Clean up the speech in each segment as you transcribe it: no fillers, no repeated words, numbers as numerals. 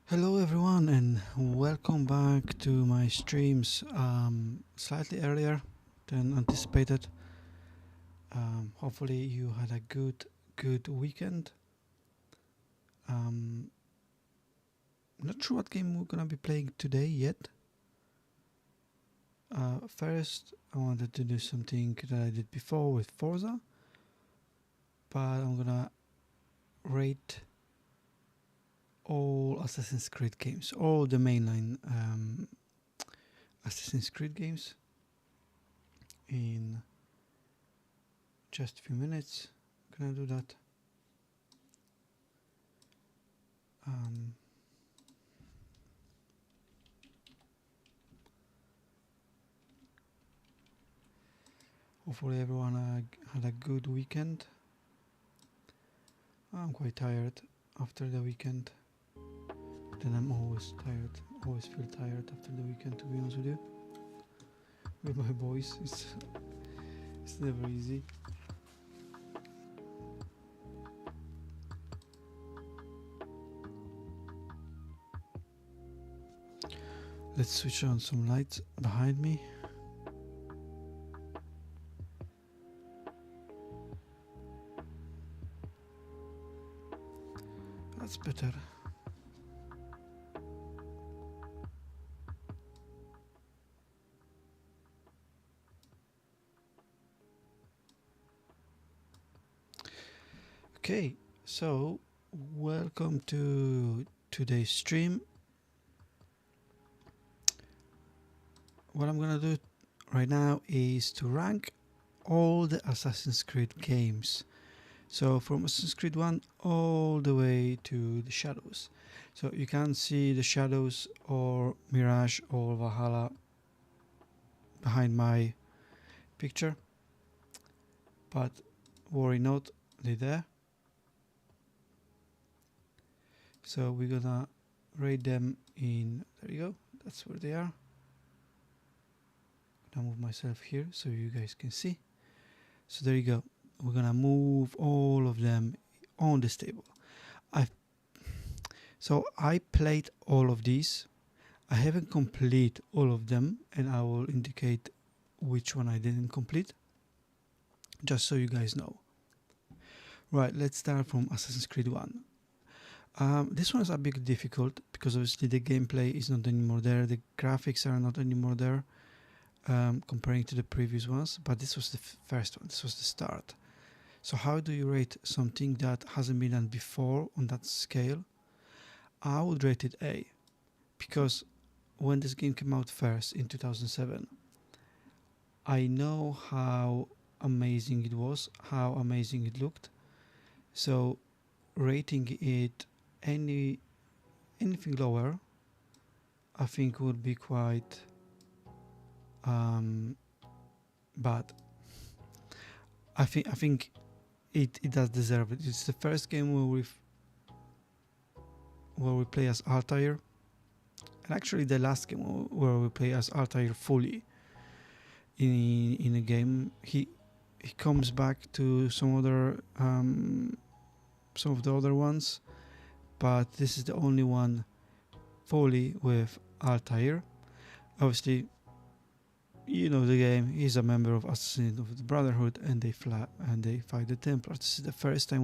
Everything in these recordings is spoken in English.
Hello everyone and welcome back to my streams slightly earlier than anticipated. Hopefully you had a good weekend. I'm not sure what game we're gonna be playing today yet. First I wanted to do something that I did before with Forza, but I'm gonna rate all Assassin's Creed games, all the mainline Assassin's Creed games in just a few minutes. Can I do that? Um, Hopefully everyone had a good weekend. I'm quite tired after the weekend. Then I'm always tired. Always feel tired after the weekend, to be honest with you. With my voice, it's never easy. Let's switch on some lights behind me. That's better. Okay, so welcome to today's stream. What I'm gonna do right now is to rank all the Assassin's Creed games. So from Assassin's Creed 1 all the way to the Shadows. So you can see the Shadows or Mirage or Valhalla behind my picture, but worry not, they're there. So we're gonna rate them in, there you go, that's where they are. I'm gonna move myself here so you guys can see. So there you go, we're gonna move all of them on this table. I played all of these. I haven't completed all of them, and I will indicate which one I didn't complete, just so you guys know. Right, let's start from Assassin's Creed 1. This one is a bit difficult because obviously the gameplay is not anymore there, the graphics are not anymore there, comparing to the previous ones, but this was the first one, this was the start. So how do you rate something that hasn't been done before on that scale? I would rate it A, because when this game came out first in 2007, I know how amazing it was, how amazing it looked. So rating it anything lower, I think would be quite bad. I think it does deserve it. It's the first game where we play as Altair, and actually the last game where we play as Altair fully in a game. He comes back to some of the other ones, but this is the only one fully with Altair. Obviously, you know the game. He's a member of Assassin's of the Brotherhood, and they fight the Templars. This is the first time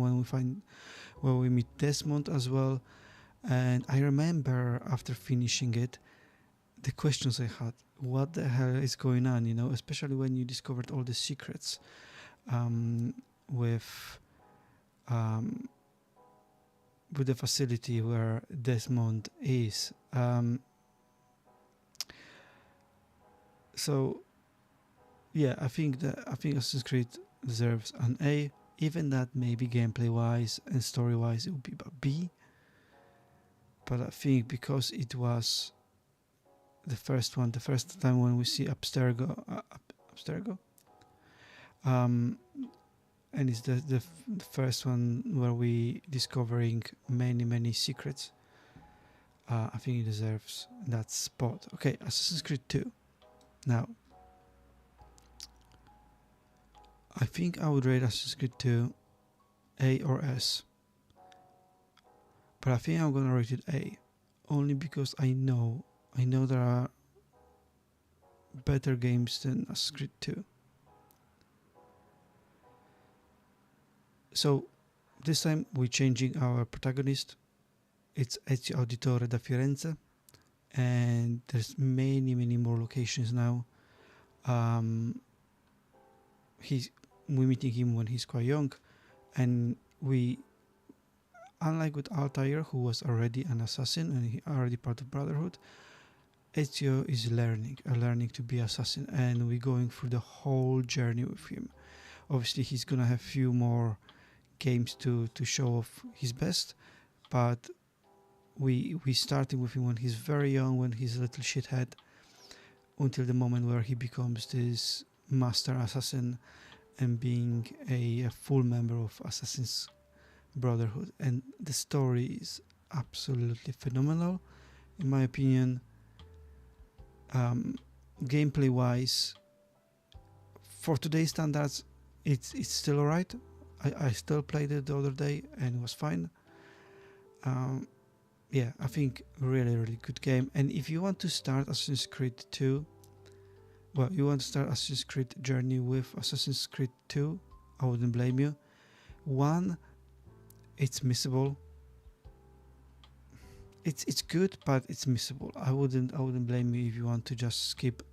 where we meet Desmond as well. And I remember after finishing it, the questions I had: what the hell is going on? You know, especially when you discovered all the secrets with the facility where Desmond is. So yeah, I think Assassin's Creed deserves an A. Even that maybe gameplay wise and story wise it would be a B. But I think because it was the first time when we see Abstergo, and it's the first one where we discovering many secrets. I think it deserves that spot. Okay, Assassin's Creed 2. Now, I think I would rate Assassin's Creed 2 A or S, but I think I'm gonna rate it A only because I know there are better games than Assassin's Creed 2. So this time we're changing our protagonist. It's Ezio Auditore da Firenze, and there's many more locations now. We're meeting him when he's quite young, and we, unlike with Altair, who was already an assassin and he already part of Brotherhood, Ezio is learning to be assassin, and we're going through the whole journey with him. Obviously, he's gonna have few more games to show off his best, but we starting with him when he's very young, when he's a little shithead, until the moment where he becomes this master assassin and being a full member of Assassin's Brotherhood. And the story is absolutely phenomenal, in my opinion. Gameplay wise, for today's standards, it's still alright. I still played it the other day and it was fine. Yeah, I think really good game. And if you want to start Assassin's Creed 2, well, you want to start Assassin's Creed journey with Assassin's Creed 2, I wouldn't blame you. 1, it's missable. It's good, but it's missable. I wouldn't blame you if you want to just skip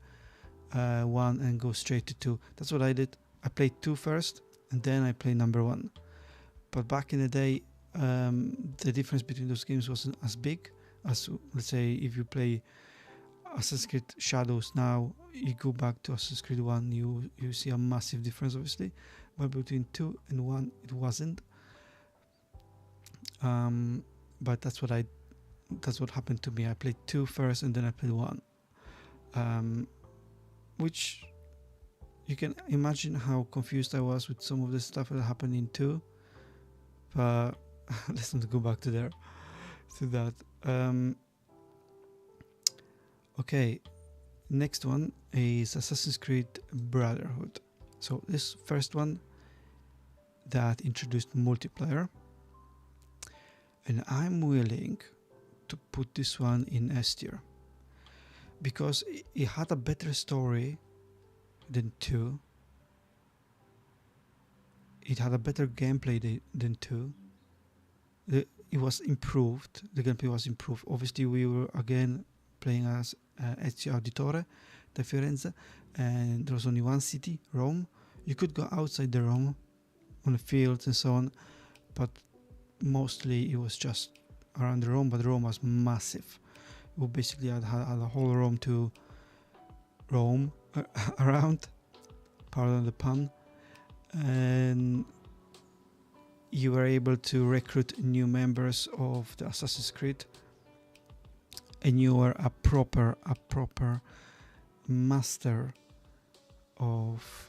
1 and go straight to 2. That's what I did. I played 2 first, and then I played number 1. But back in the day, the difference between those games wasn't as big as, let's say, if you play Assassin's Creed Shadows now, you go back to Assassin's Creed 1, you see a massive difference, obviously. But between 2 and 1, it wasn't. But that's what happened to me. I played 2 first and then I played 1. Which you can imagine how confused I was with some of the stuff that happened in 2. But let's not go back to that. Okay, next one is Assassin's Creed Brotherhood. So this first one that introduced multiplayer, and I'm willing to put this one in S tier because it had a better story than 2. It had a better gameplay than 2. It was improved. The gameplay was improved. Obviously, we were again playing as Ezio Auditore da Firenze, and there was only one city, Rome. You could go outside the Rome on the fields and so on, but mostly it was just around the Rome. But Rome was massive. We basically had a whole Rome to roam around, pardon the pun, and you were able to recruit new members of the Assassin's Creed, and you were a proper master of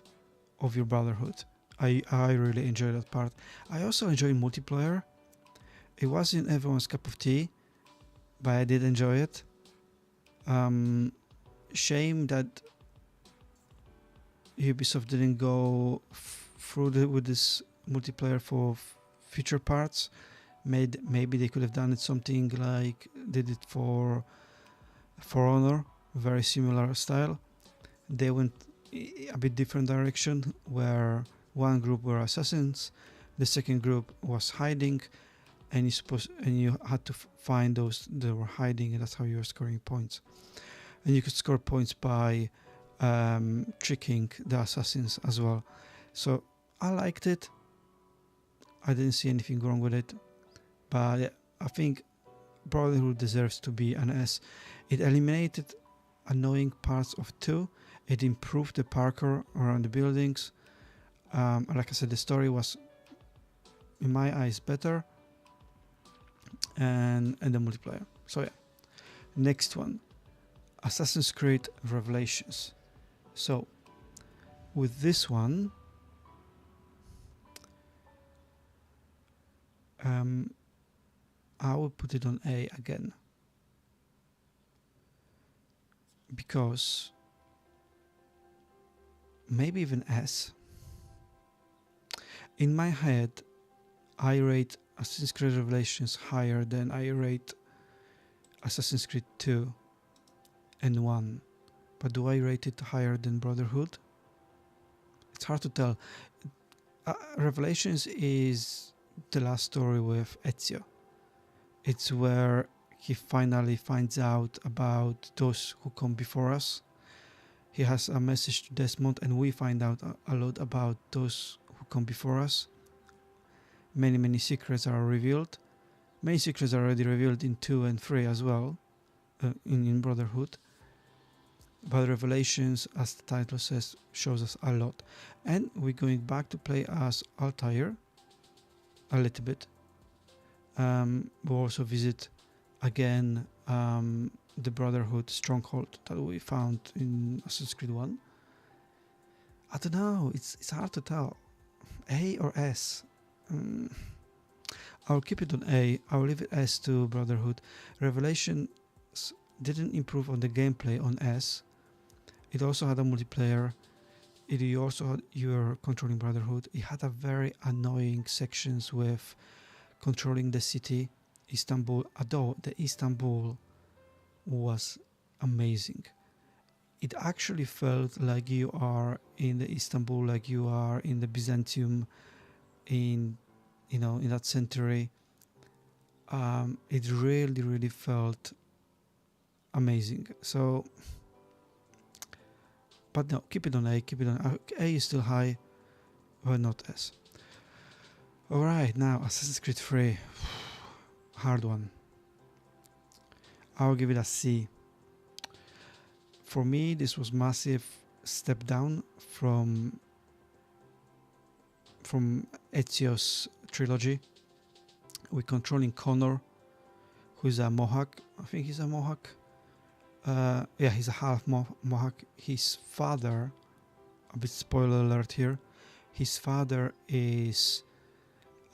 your Brotherhood. I really enjoyed that part. I also enjoyed multiplayer. It wasn't everyone's cup of tea, but I did enjoy it. Shame that Ubisoft didn't go through with this multiplayer for future parts. Maybe they could have done it something like they did for Honor, very similar style. They went a bit different direction, where one group were assassins, the second group was hiding, and you had to find those that were hiding, and that's how you were scoring points. And you could score points by tricking the assassins as well. So I liked it. I didn't see anything wrong with it, but yeah, I think Brotherhood deserves to be an S. It eliminated annoying parts of 2. It improved the parkour around the buildings. Like I said, the story was, in my eyes, better, and the multiplayer. So yeah, next one, Assassin's Creed Revelations. So with this one, I will put it on A again, because maybe even S. In my head, I rate Assassin's Creed Revelations higher than I rate Assassin's Creed 2 and 1. But do I rate it higher than Brotherhood? It's hard to tell. Revelations is the last story with Ezio. It's where he finally finds out about those who come before us. He has a message to Desmond, and we find out a lot about those who come before us. Many secrets are revealed. Many secrets are already revealed in 2 and 3 as well, in Brotherhood. But Revelations, as the title says, shows us a lot. And we're going back to play as Altair a little bit. We'll also visit again the Brotherhood stronghold that we found in Assassin's Creed 1. I don't know, it's hard to tell. A or S? I'll keep it on A. I'll leave it S to Brotherhood. Revelations didn't improve on the gameplay on S. It also had a multiplayer. You were controlling Brotherhood. It had a very annoying sections with controlling the city, Istanbul. Although the Istanbul was amazing. It actually felt like you are in the Istanbul, like you are in the Byzantium, in that century. It really felt amazing. So, but no, keep it on A. A is still high, but not S. All right, now Assassin's Creed 3, hard one. I'll give it a C. For me, this was massive step down from Ezio's trilogy. We're controlling Connor, who's a Mohawk. I think he's a Mohawk. Yeah, he's a half Mohawk. His father, a bit spoiler alert here, his father is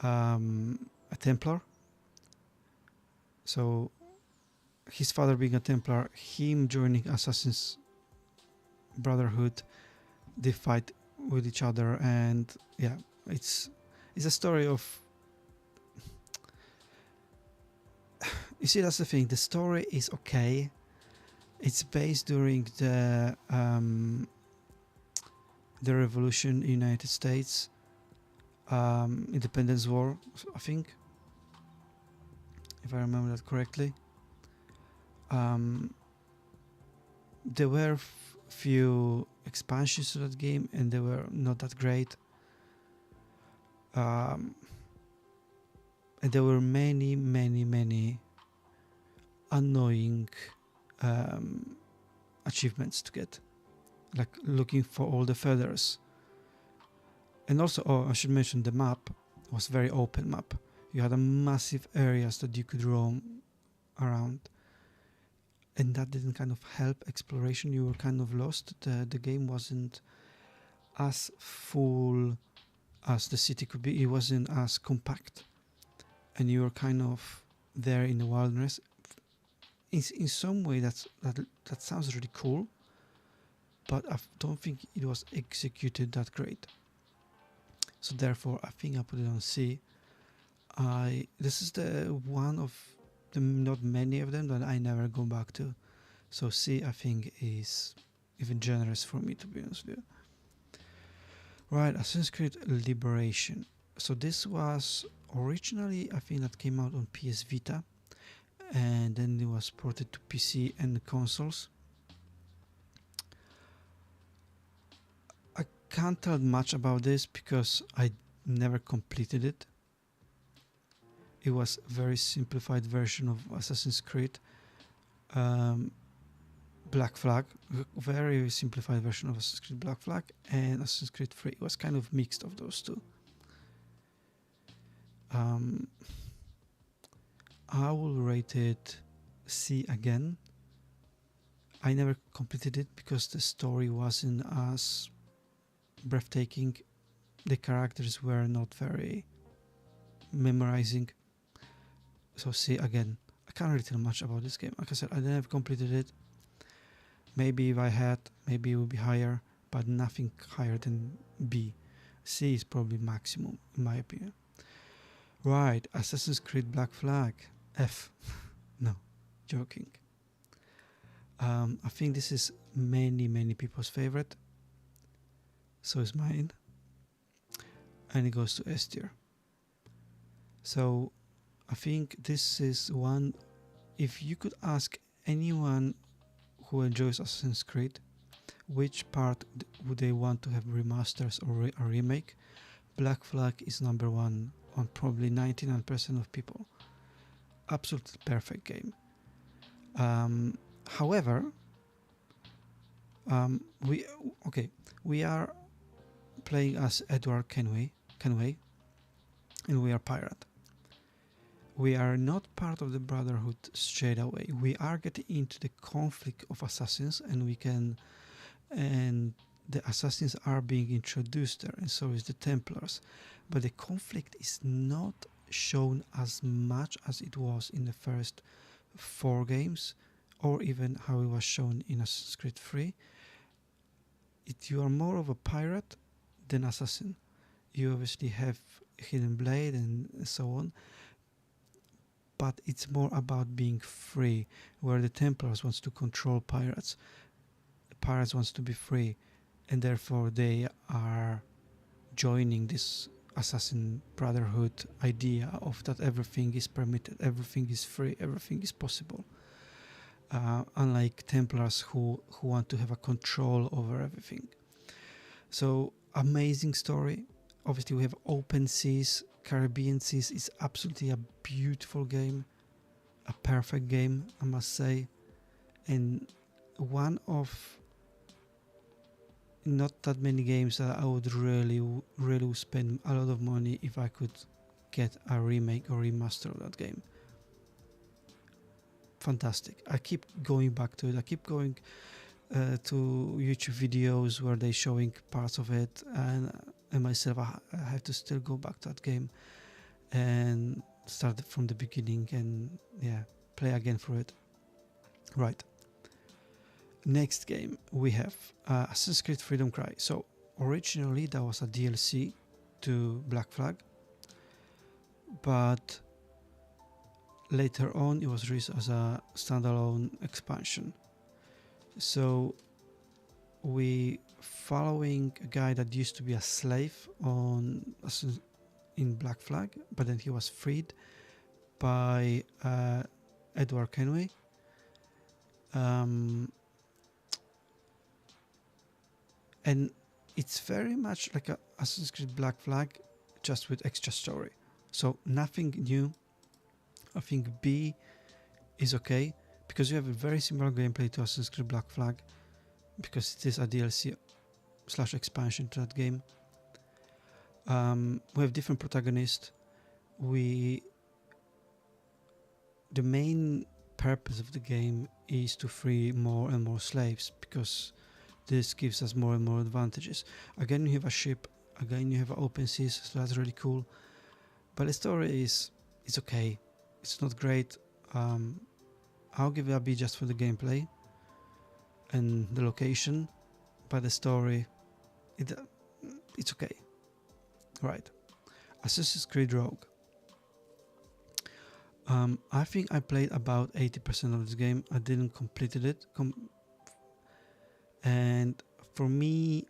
a Templar. So his father being a Templar, him joining Assassin's Brotherhood, they fight with each other, and yeah, it's a story of. You see, that's the thing. The story is okay. It's based during the revolution in the United States, Independence War, I think, if I remember that correctly. There were few expansions to that game, and they were not that great. And there were many annoying achievements to get, like looking for all the feathers. And also, I should mention, the map was very open map. You had a massive areas that you could roam around, and that didn't kind of help exploration. You were kind of lost. The game wasn't as full as the city could be. It wasn't as compact, and you were kind of there in the wilderness. In some way, that sounds really cool, but I don't think it was executed that great. So therefore, I think I put it on C. This is the one of the not many of them that I never go back to. So C, I think, is even generous for me, to be honest with you. Right, Assassin's Creed Liberation. So this was originally, I think, that came out on PS Vita, and then it was ported to PC and consoles. I can't tell much about this because I never completed it. It was a very simplified version of Assassin's Creed Black Flag, very simplified version of Assassin's Creed Black Flag, and Assassin's Creed 3 was kind of mixed of those two. I will rate it C again. I never completed it because the story wasn't as breathtaking. The characters were not very memorizing. So C again. I can't really tell much about this game. Like I said, I never completed it. Maybe if I had, maybe it would be higher, but nothing higher than B. C is probably maximum, in my opinion. Right, Assassin's Creed Black Flag. F. No. Joking. I think this is many people's favorite. So is mine. And it goes to S tier. So I think this is one, if you could ask anyone who enjoys Assassin's Creed which part would they want to have remasters or a remake, Black Flag is number one on probably 99% of people. Absolutely perfect game. However, we are playing as Edward Kenway, and we are pirate. We are not part of the Brotherhood straight away. We are getting into the conflict of assassins, and the assassins are being introduced there, and so is the Templars. But the conflict is not shown as much as it was in the first 4 games, or even how it was shown in Assassin's Creed 3. You are more of a pirate than assassin. You obviously have Hidden Blade and so on, but it's more about being free, where the Templars wants to control pirates. The pirates wants to be free, and therefore they are joining this assassin brotherhood idea of that everything is permitted, everything is free, everything is possible. Unlike Templars who want to have a control over everything. So amazing story. Obviously we have open seas, Caribbean seas. Is absolutely a beautiful game, a perfect game, I must say, and one of not that many games that I would really spend a lot of money if I could get a remake or remaster of that game. Fantastic. I keep going back to it. I keep going to YouTube videos where they're showing parts of it, and myself, I have to still go back to that game and start from the beginning and play again for it. Right. Next game we have Assassin's Creed Freedom Cry. So originally that was a DLC to Black Flag, but later on it was released as a standalone expansion. So we following a guy that used to be a slave in Black Flag, but then he was freed by Edward Kenway. And it's very much like a Assassin's Creed Black Flag, just with extra story. So nothing new. I think B is okay, because you have a very similar gameplay to Assassin's Creed Black Flag, because it is a DLC / expansion to that game. We have different protagonists. The main purpose of the game is to free more and more slaves, because this gives us more and more advantages. Again, you have a ship. Again, you have open seas, so that's really cool. But the story is okay. It's not great. I'll give it a B just for the gameplay and the location, but the story, it's okay. Right. Assassin's Creed Rogue. I think I played about 80% of this game. I didn't completed it. And for me,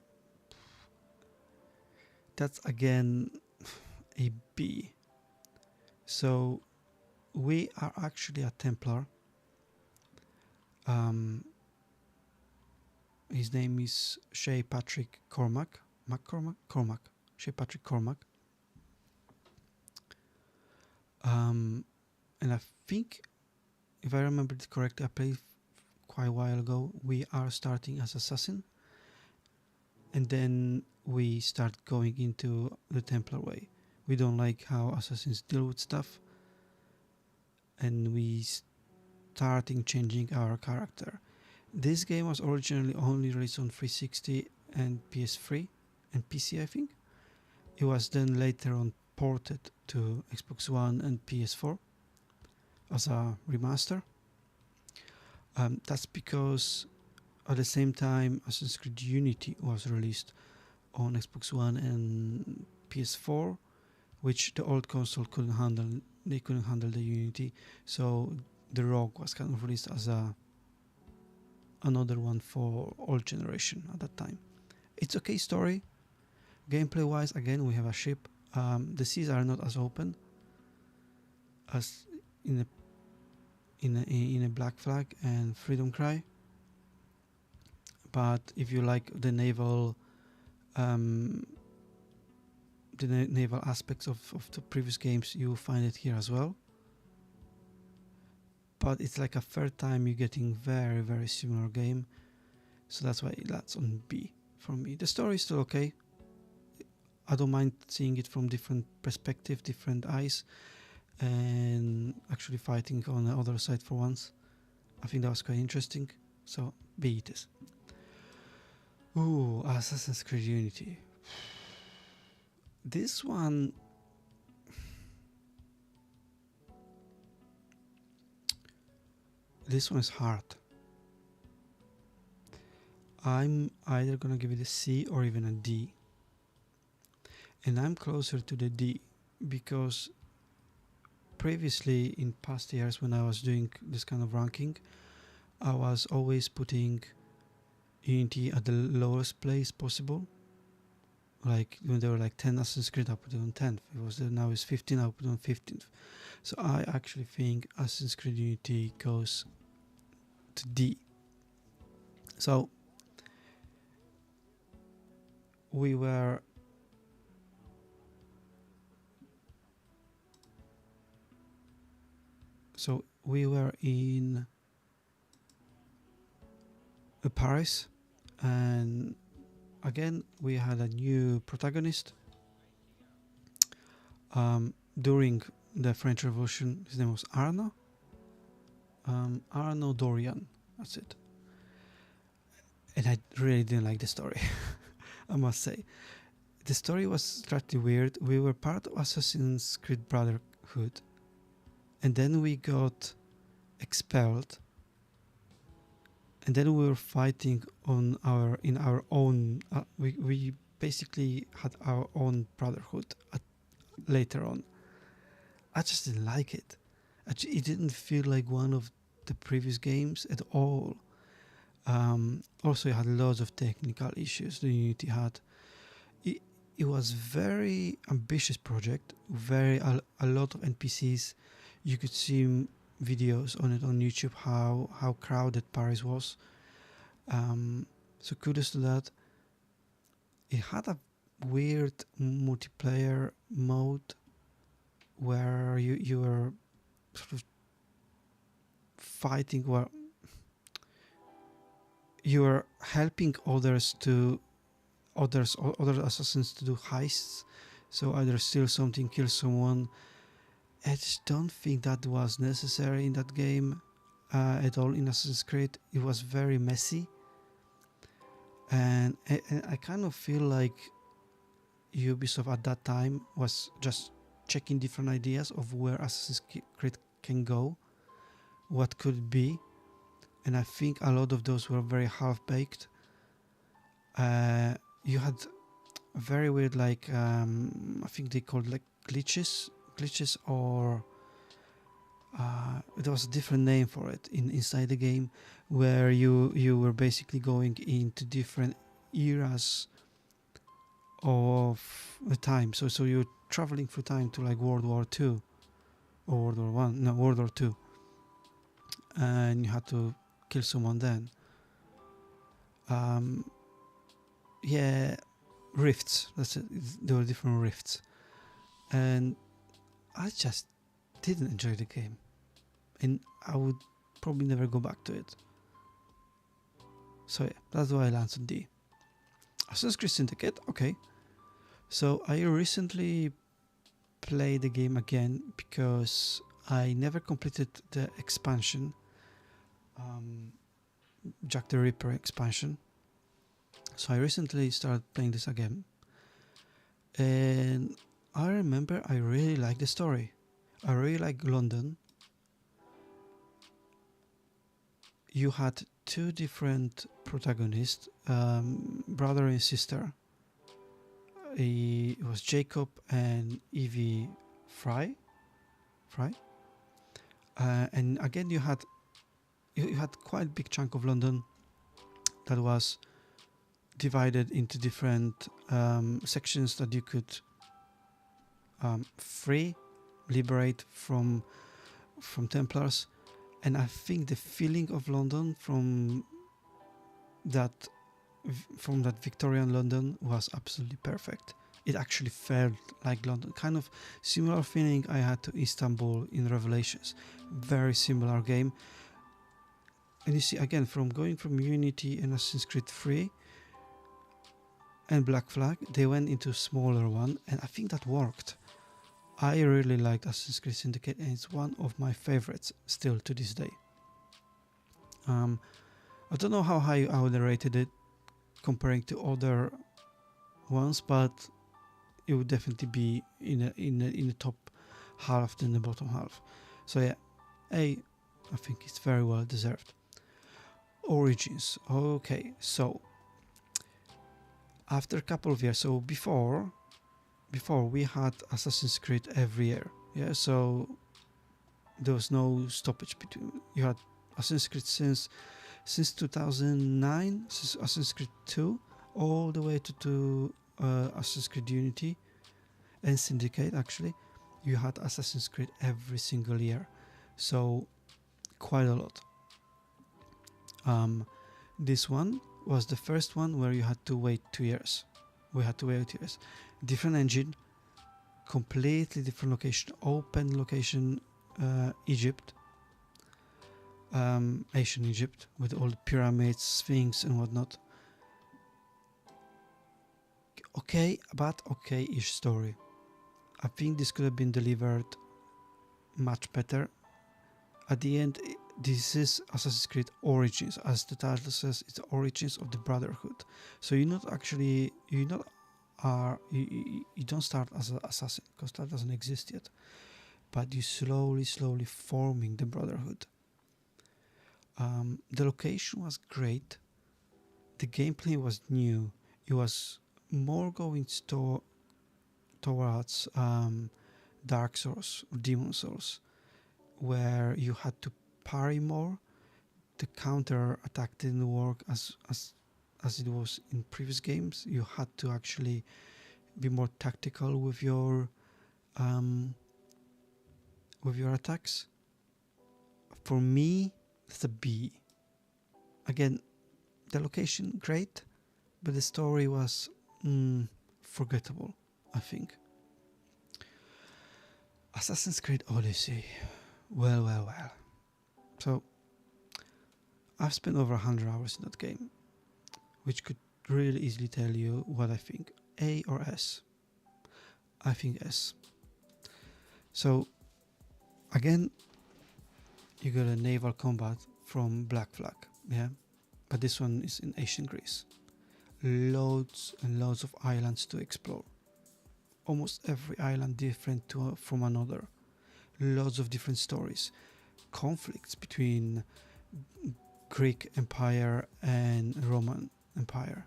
that's again a B. So we are actually a Templar. His name is Shay Patrick Cormac. Shay Patrick Cormac. And I think, if I remember it correctly, I played quite a while ago. We are starting as assassin, and then we start going into the Templar way. We don't like how assassins deal with stuff, and we starting changing our character. This game was originally only released on 360 and PS3 and PC, I think. It was then later on ported to Xbox One and PS4 as a remaster. That's because at the same time Assassin's Creed Unity was released on Xbox One and PS4, which the old console couldn't handle. They couldn't handle the Unity, so the Rogue was kind of released as another one for old generation at that time. It's okay story. Gameplay wise, again, we have a ship. The seas are not as open as in a Black Flag and Freedom Cry. But if you like the naval naval aspects of the previous games, you will find it here as well. But it's like a third time you're getting very, very similar game, so that's why that's on B for me. The story is still okay. I don't mind seeing it from different perspective, different eyes, and actually fighting on the other side for once. I think that was quite interesting, so B it is. Ooh, Assassin's Creed Unity. This one... This one is hard. I'm either gonna give it a C or even a D. And I'm closer to the D because previously in past years when I was doing this kind of ranking, I was always putting Unity at the lowest place possible. Like when there were like 10 Assassin's Creed, I put it on 10th. It was now it's 15, I put it on 15th. So I actually think Assassin's Creed Unity goes to D. So we were in Paris, and again we had a new protagonist. During the French Revolution, his name was Arnaud Dorian, that's it. And I really didn't like the story. I must say the story was slightly weird. We were part of Assassin's Creed Brotherhood, and then we got expelled, and then we were fighting in our own we basically had our own brotherhood later on. I just didn't like it. It didn't feel like one of the previous games at all. Also, it had lots of technical issues the Unity had. It was very ambitious project, a lot of NPCs. You could see videos on it on YouTube how crowded Paris was. So kudos to that. It had a weird multiplayer mode where you were sort of fighting, where you were helping other assassins to do heists. So either steal something, kill someone. I just don't think that was necessary in that game at all. In Assassin's Creed, it was very messy, and I kind of feel like Ubisoft at that time was just checking different ideas of where Assassin's Creed can go, what could be, and I think a lot of those were very half-baked. You had very weird, like I think they called like glitches, or there was a different name for it inside the game, where you were basically going into different eras of the time. So you're traveling through time to like World War II or World War One, no, World War II, and you had to kill someone then. Yeah, rifts. That's it. There were different rifts, and I just didn't enjoy the game, and I would probably never go back to it. So yeah, that's why I landed on D. Assassin's Creed Syndicate, okay. So I recently played the game again because I never completed the expansion, Jack the Ripper expansion. So I recently started playing this again, and I remember I really liked the story. I really like London. You had two different protagonists, brother and sister. It was Jacob and Evie Fry. And again, you had quite a big chunk of London that was divided into different sections that you could free, liberate from Templars. And I think the feeling of London from that Victorian London was absolutely perfect. It actually felt like London, kind of similar feeling I had to Istanbul in Revelations. Very similar game. And you see, again, from going from Unity and Assassin's Creed 3 and Black Flag, they went into a smaller one, and I think that worked. I really liked Assassin's Creed Syndicate, and it's one of my favorites still to this day. I don't know how high I would have rated it comparing to other ones, but it would definitely be in the top half than the bottom half. So yeah, I think it's very well deserved. Origins. Okay, so after a couple of years, so before we had Assassin's Creed every year, yeah, so there was no stoppage between. You had Assassin's Creed since 2009, since Assassin's Creed 2, all the way to Assassin's Creed Unity and Syndicate. Actually, you had Assassin's Creed every single year, so quite a lot. This one was the first one where you had to wait 2 years. We had to wait 2 years. Different engine, completely different location, open location, Egypt, ancient Egypt, with all the pyramids, Sphinx, and whatnot. Okay-ish story. I think this could have been delivered much better. At the end, this is Assassin's Creed Origins, as the title says. It's the origins of the Brotherhood. So you don't start as an assassin, because that doesn't exist yet. But you slowly forming the Brotherhood. The location was great. The gameplay was new. It was more going towards Dark Souls, Demon Souls, where you had to parry more. The counter attack didn't work as it was in previous games. You had to actually be more tactical with your attacks. For me, it's a B. Again, the location great, but the story was forgettable, I think. Assassin's Creed Odyssey. Well. So, I've spent over 100 hours in that game, which could really easily tell you what I think. A or S? I think S. So, again, you got a naval combat from Black Flag, yeah? But this one is in ancient Greece. Loads and loads of islands to explore. Almost every island different from another. Loads of different stories. Conflicts between Greek Empire and Roman Empire.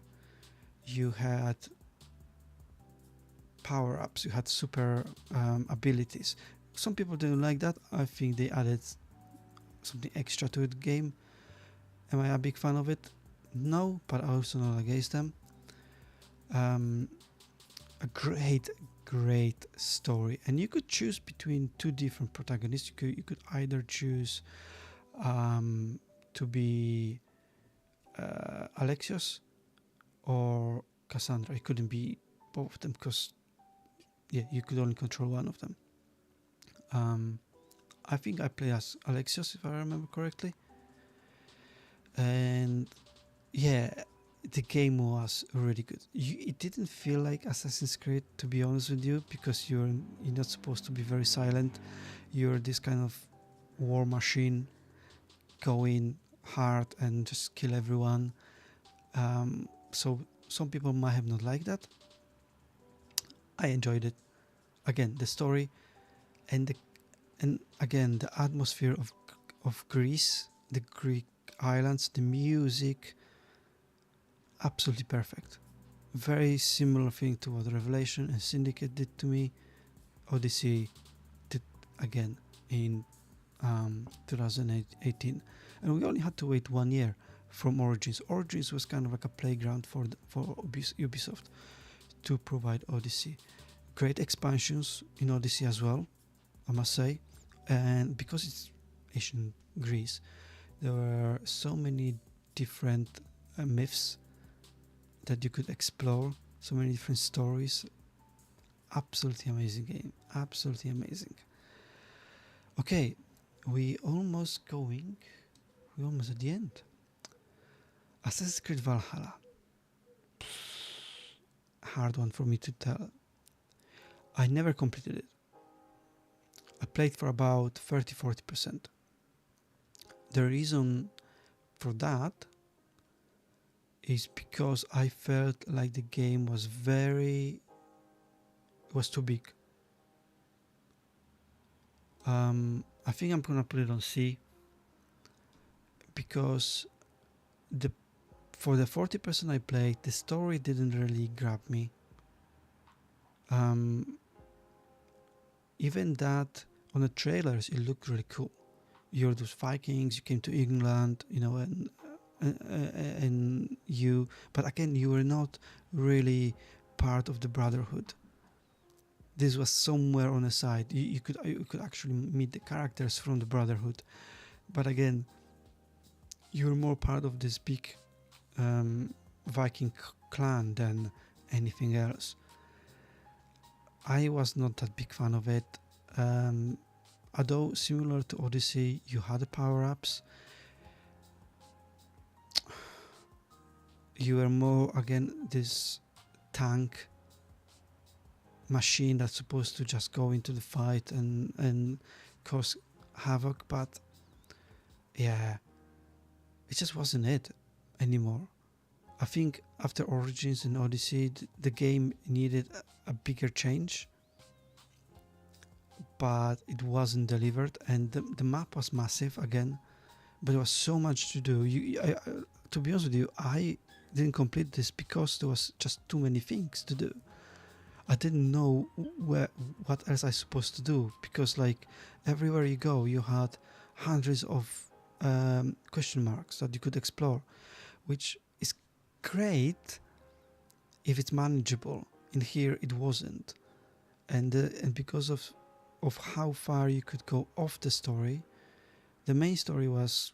You had power-ups, you had super abilities. Some people didn't like that. I think they added something extra to the game. Am I a big fan of it? No, but I also not against them. A great story, and you could choose between two different protagonists. You could either choose to be Alexios or Cassandra. It couldn't be both of them because you could only control one of them. I think I play as Alexios, if I remember correctly. And the game was really good. It didn't feel like Assassin's Creed, to be honest with you, because you're not supposed to be very silent. You're this kind of war machine going hard and just kill everyone. So some people might have not liked that. I enjoyed it. Again, the story and again the atmosphere of Greece, the Greek islands, the music, absolutely perfect. Very similar thing to what Revelation and Syndicate did to me. Odyssey did again in 2018, and we only had to wait 1 year from Origins. Origins was kind of like a playground for Ubisoft to provide Odyssey. Great expansions in Odyssey as well, I must say, and because it's ancient Greece, there were so many different myths that you could explore, so many different stories. Absolutely amazing game, absolutely amazing. Okay, we're almost at the end. Assassin's Creed Valhalla, hard one for me to tell. I never completed it. I played for about 30-40%. The reason for that is because I felt like the game was too big. I think I'm gonna put it on C, because for the 40% I played, the story didn't really grab me. Even that on the trailers, it looked really cool. You're those Vikings, you came to England, but again, you were not really part of the Brotherhood. This was somewhere on the side. You could actually meet the characters from the Brotherhood, but again, you're more part of this big Viking clan than anything else. I was not that big fan of it. Although similar to Odyssey, you had the power-ups. You were more, again, this tank machine that's supposed to just go into the fight and cause havoc, but yeah, it just wasn't it anymore. I think after Origins and Odyssey, the game needed a bigger change, but it wasn't delivered, and the map was massive again, but there was so much to do. To be honest with you, I didn't complete this because there was just too many things to do. I didn't know what else I was supposed to do, because like everywhere you go, you had hundreds of question marks that you could explore, which is great if it's manageable. In here, it wasn't, and because of how far you could go off the story, the main story was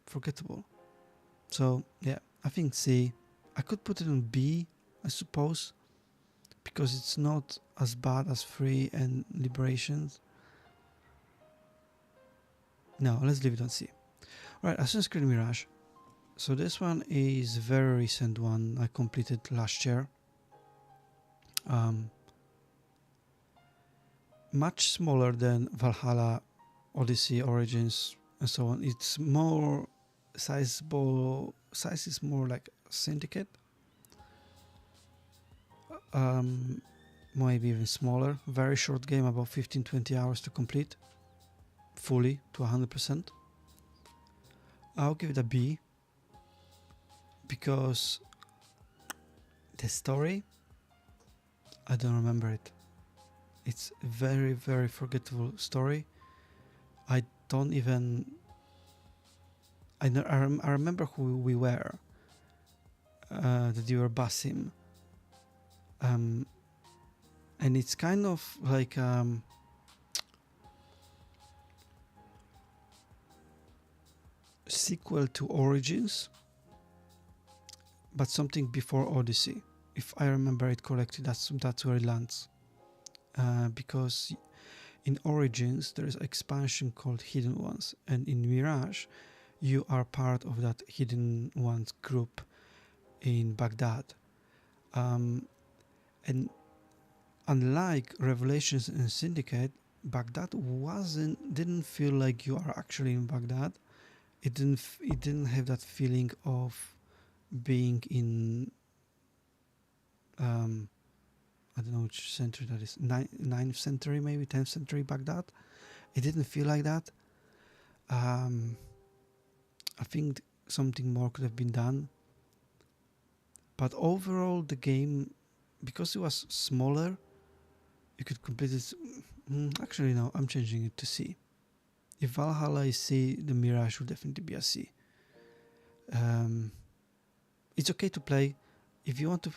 forgettable. So yeah, I think C. I could put it on B, I suppose, because it's not as bad as 3 and Liberations. No, let's leave it on C. Alright, Assassin's Creed Mirage. So this one is a very recent one I completed last year. Much smaller than Valhalla, Odyssey, Origins, and so on. It's more sizable. Size is more like Syndicate. Maybe even smaller. Very short game, about 15-20 hours to complete. Fully to 100%. I'll give it a B, because the story, I don't remember it. It's a very, very forgettable story. I don't even... I remember who we were. That you were Basim. And it's kind of like... sequel to Origins, but something before Odyssey. If I remember it correctly, that's where it lands. Because in Origins there is an expansion called Hidden Ones, and in Mirage you are part of that Hidden Ones group in Baghdad. And unlike Revelations and Syndicate, Baghdad didn't feel like you are actually in Baghdad. It didn't have that feeling of being in I don't know which century that is, 9th century, maybe 10th century Baghdad. It didn't feel like that. I think something more could have been done, but overall the game, because it was smaller, you could complete it. Actually no, I'm changing it to C. If Valhalla is C, the Mirage will definitely be a C. It's okay to play. If you want to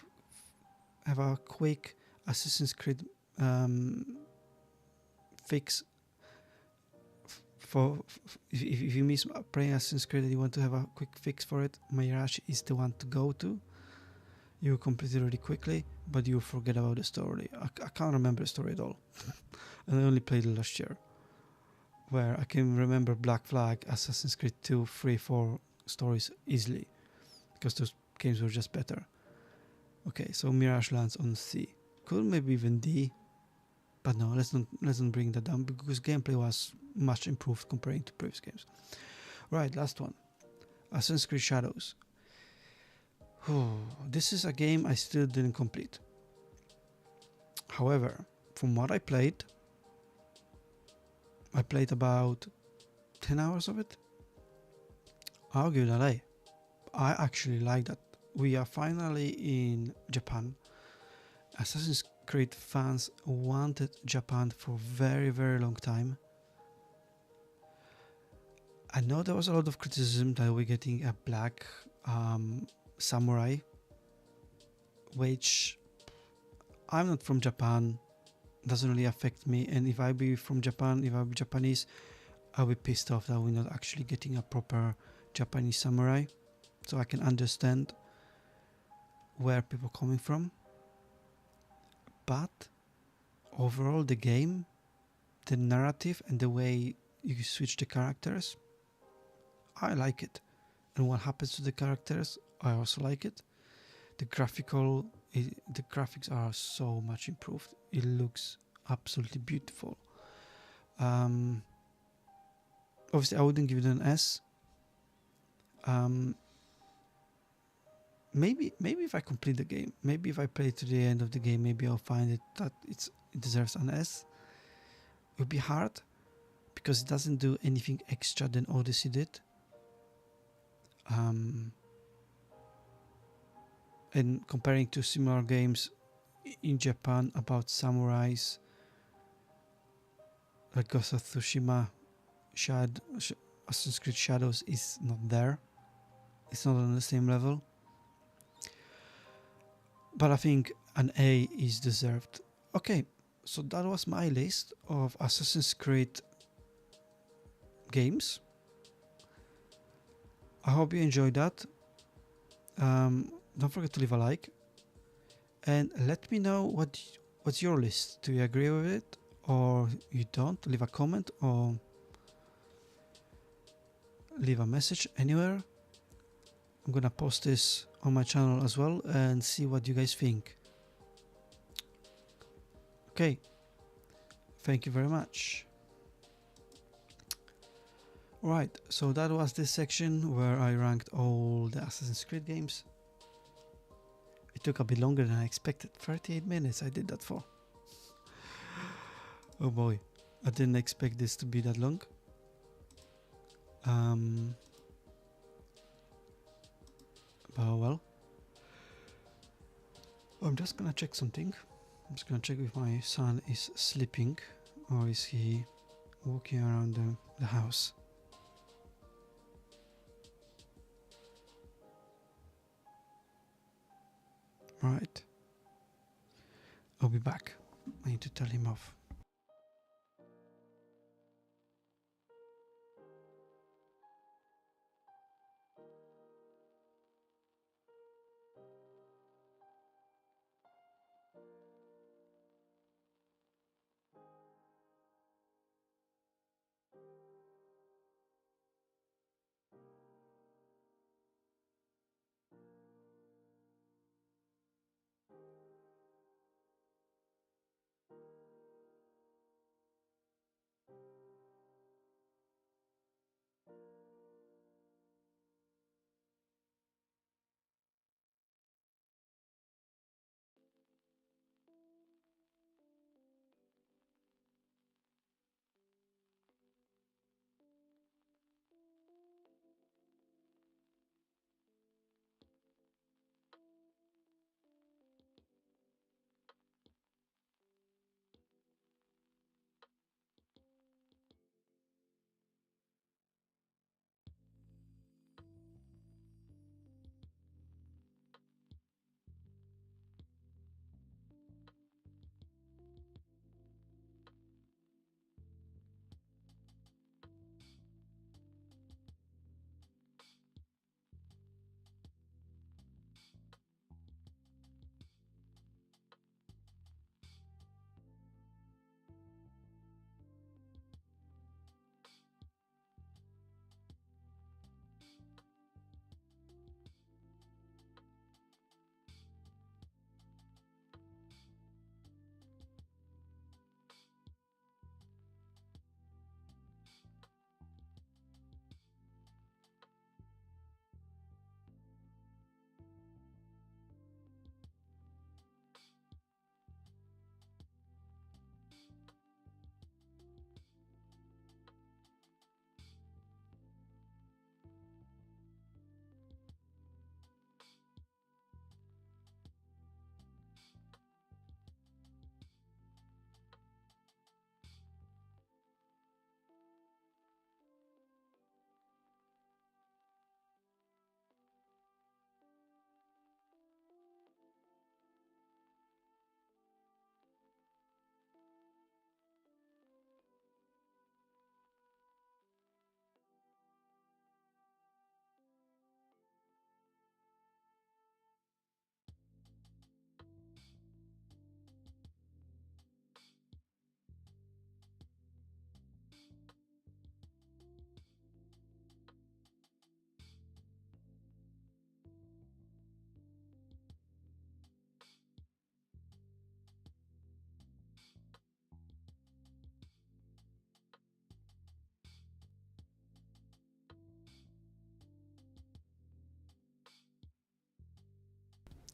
have a quick Assassin's Creed fix if you miss playing Assassin's Creed and you want to have a quick fix for it, Mirage is the one to go to. You complete it really quickly, but you forget about the story. I can't remember the story at all. And I only played it last year. Where I can remember Black Flag, Assassin's Creed 2, 3, 4 stories easily. Because those games were just better. Okay, so Mirage lands on C. Could maybe even D. But no, let's not bring that down because gameplay was much improved comparing to previous games. Right, last one. Assassin's Creed Shadows. This is a game I still didn't complete. However, from what I played about 10 hours of it. I'll give it an A. I actually like that. We are finally in Japan. Assassin's Creed fans wanted Japan for a very, very long time. I know there was a lot of criticism that we're getting a black samurai, which I'm not from Japan, doesn't really affect me, and if I be from Japan, if I be Japanese, I'll be pissed off that we're not actually getting a proper Japanese samurai, so I can understand where people are coming from. But overall the game, the narrative and the way you switch the characters, I like it. And what happens to the characters, I also like it. The graphics are so much improved. It looks absolutely beautiful. Obviously I wouldn't give it an S. Maybe if I complete the game, maybe if I play to the end of the game, maybe I'll find it that it deserves an S. It would be hard because it doesn't do anything extra than Odyssey did. And comparing to similar games in Japan about samurais, like Ghost of Tsushima, Assassin's Creed Shadows is not there. It's not on the same level. But I think an A is deserved. Okay, so that was my list of Assassin's Creed games. I hope you enjoyed that. Don't forget to leave a like. And let me know what's your list. Do you agree with it? Or you don't? Leave a comment or leave a message anywhere. I'm gonna post this on my channel as well and see what you guys think. Okay, thank you very much. Right, so that was this section where I ranked all the Assassin's Creed games. It took a bit longer than I expected. 38 minutes I did that for. Oh boy, I didn't expect this to be that long. But well, I'm just gonna check something. I'm just gonna check if my son is sleeping or is he walking around the house. Right, I'll be back. I need to tell him off.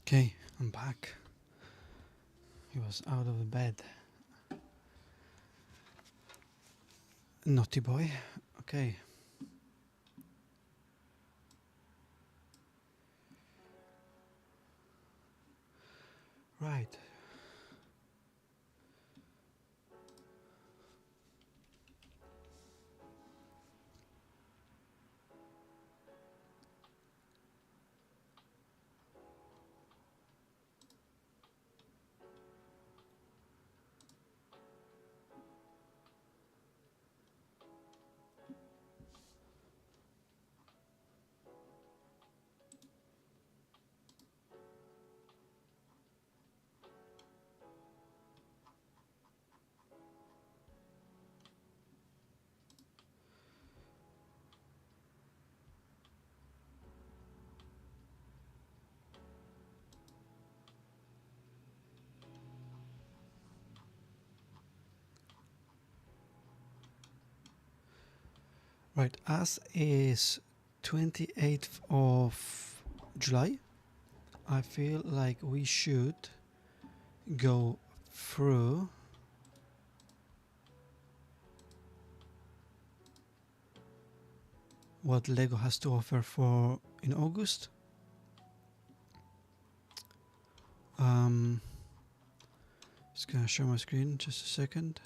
Okay, I'm back. He was out of the bed. Naughty boy. Okay. Right. Right. As is 28th of July, I feel like we should go through what Lego has to offer for in August. Just gonna share my screen just a second.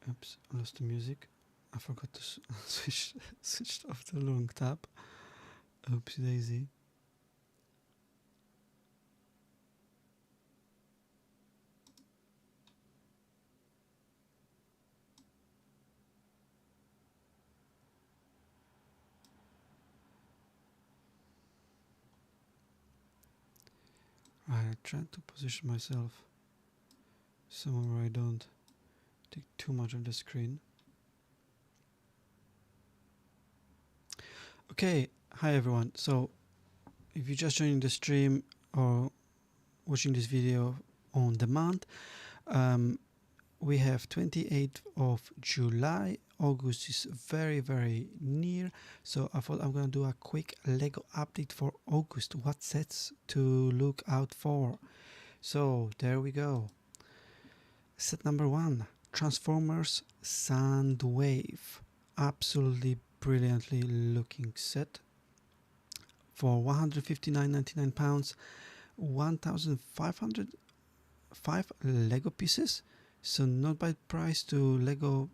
Oops, I lost the music. I forgot to switch off the long tab. Oopsie daisy. Right, I tried to position myself somewhere where I don't take too much of the screen. Okay, hi everyone. So, if you're just joining the stream or watching this video on demand, we have 28th of July. August is very, very near. So I thought I'm going to do a quick Lego update for August. What sets to look out for? So there we go. Set number 1, Transformers Soundwave. Absolutely brilliantly looking set. For £159.99, 1,505 Lego pieces. So not bad price to Lego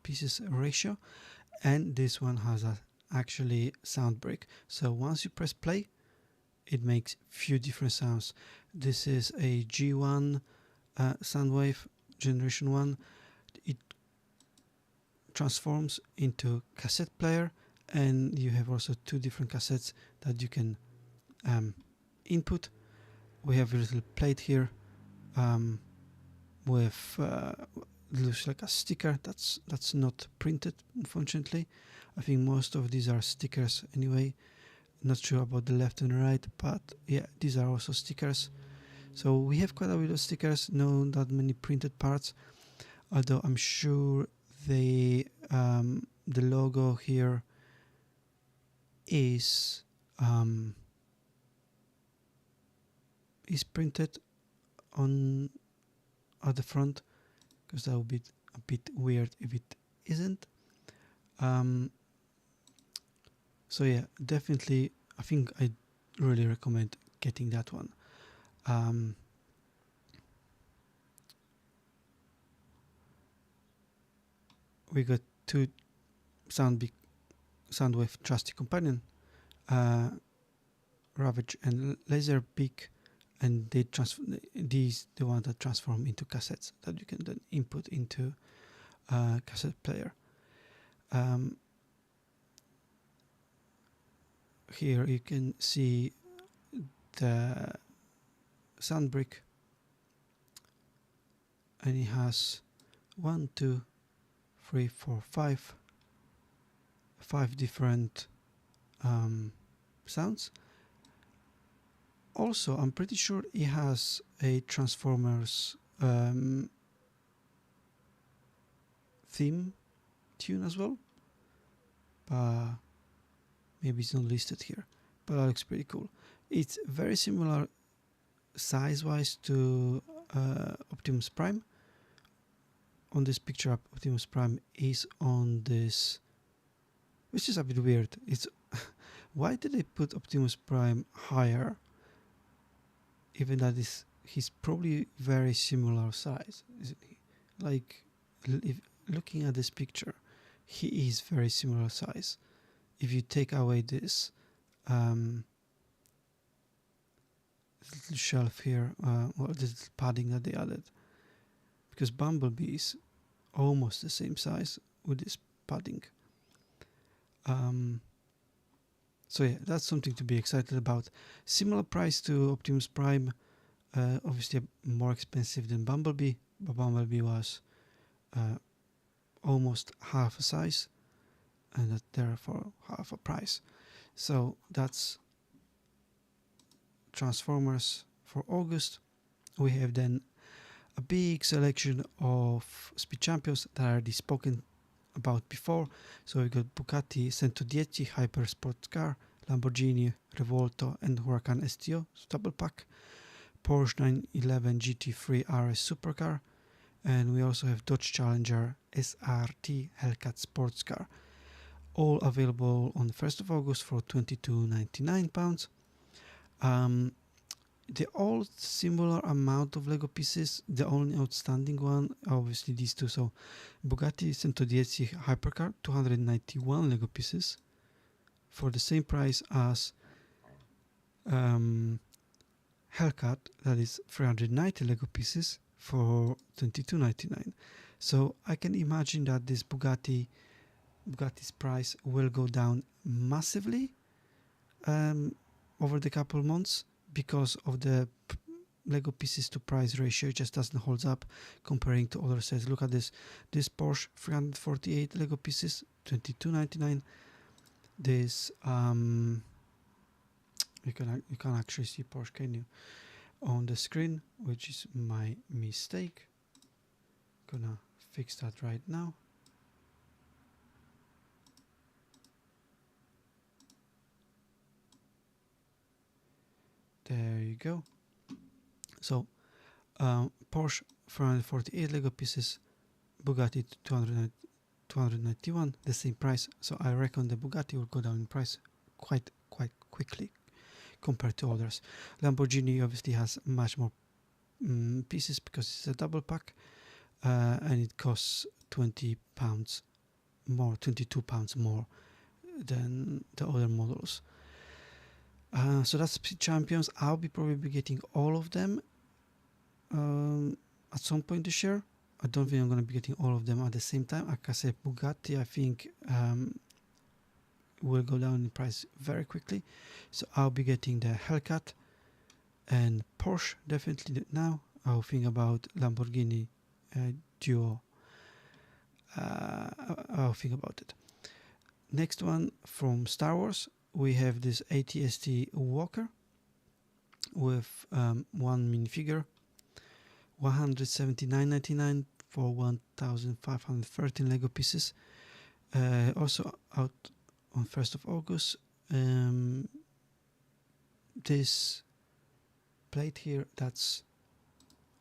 pieces ratio. And this one has a actually sound break. So once you press play, it makes few different sounds. This is a G1 Soundwave Generation 1. It transforms into cassette player, and you have also 2 different cassettes that you can input. We have a little plate here with looks like a sticker that's not printed, unfortunately. I think most of these are stickers anyway. Not sure about the left and right, but yeah, these are also stickers. So we have quite a bit of stickers, not that many printed parts, although I'm sure the logo here is printed on at the front, because that would be a bit weird if it isn't. So yeah, definitely I think I really recommend getting that one. We got 2 Soundwave trusty companion, Ravage and Laserbeak, and these the ones that transform into cassettes that you can then input into a cassette player. Here you can see the sound brick, and it has 1, 2, 3, 4, 5 different sounds. Also, I'm pretty sure it has a Transformers theme tune as well, but maybe it's not listed here, but that looks pretty cool. It's very similar size-wise to Optimus Prime. On this picture, Optimus Prime is on this, which is a bit weird. It's why did they put Optimus Prime higher, even that he's probably very similar size, isn't he? Like, if looking at this picture, he is very similar size. If you take away this little shelf here, or this little padding that they added, because Bumblebee is almost the same size with this padding. So yeah, that's something to be excited about. Similar price to Optimus Prime, obviously more expensive than Bumblebee, but Bumblebee was almost half a size, and therefore half a price. So that's Transformers for August. We have then a big selection of speed champions that I already spoken about before. So we got Bugatti 110 Hyper Sports Car, Lamborghini Revolto and Huracan STO double pack, Porsche 911 GT3 RS Supercar, and we also have Dodge Challenger SRT Hellcat Sports Car, all available on the 1st of August for £22.99. They're all similar amount of Lego pieces. The only outstanding one, obviously these two. So Bugatti 110 Hypercar, 291 Lego pieces for the same price as Hellcat, that is 390 Lego pieces for £22.99. So I can imagine that this Bugatti's price will go down massively over the couple months, because of the Lego pieces to price ratio. It just doesn't hold up comparing to other sets. Look at this Porsche 348 Lego pieces, £22.99. This you can't actually see Porsche, can you, on the screen, which is my mistake. Gonna fix that right now. There you go. So Porsche 448 Lego pieces, Bugatti 291, the same price. So I reckon the Bugatti will go down in price quite quickly compared to others. Lamborghini obviously has much more pieces because it's a double pack, and it costs £22 more than the other models. So that's Champions. I'll be probably getting all of them at some point this year. I don't think I'm going to be getting all of them at the same time. Like I said, Bugatti, I think will go down in price very quickly. So I'll be getting the Hellcat, and Porsche definitely now. I'll think about Lamborghini Duo. I'll think about it. Next one from Star Wars. We have this AT-ST Walker with one minifigure, $179.99 for 1,513 Lego pieces. Also out on 1st of August. This plate here, that's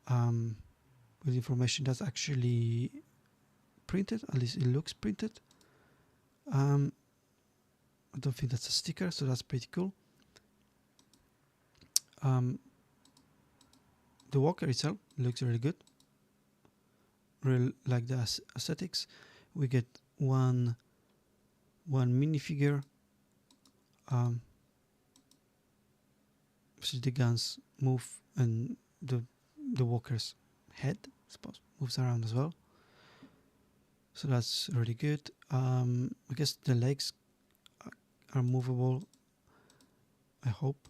with information that's actually printed, at least it looks printed. I don't think that's a sticker, so that's pretty cool. The walker itself looks really good. Really like the aesthetics. We get one minifigure. So the guns move, and the walker's head, I suppose, moves around as well. So that's really good. I guess the legs are movable, I hope.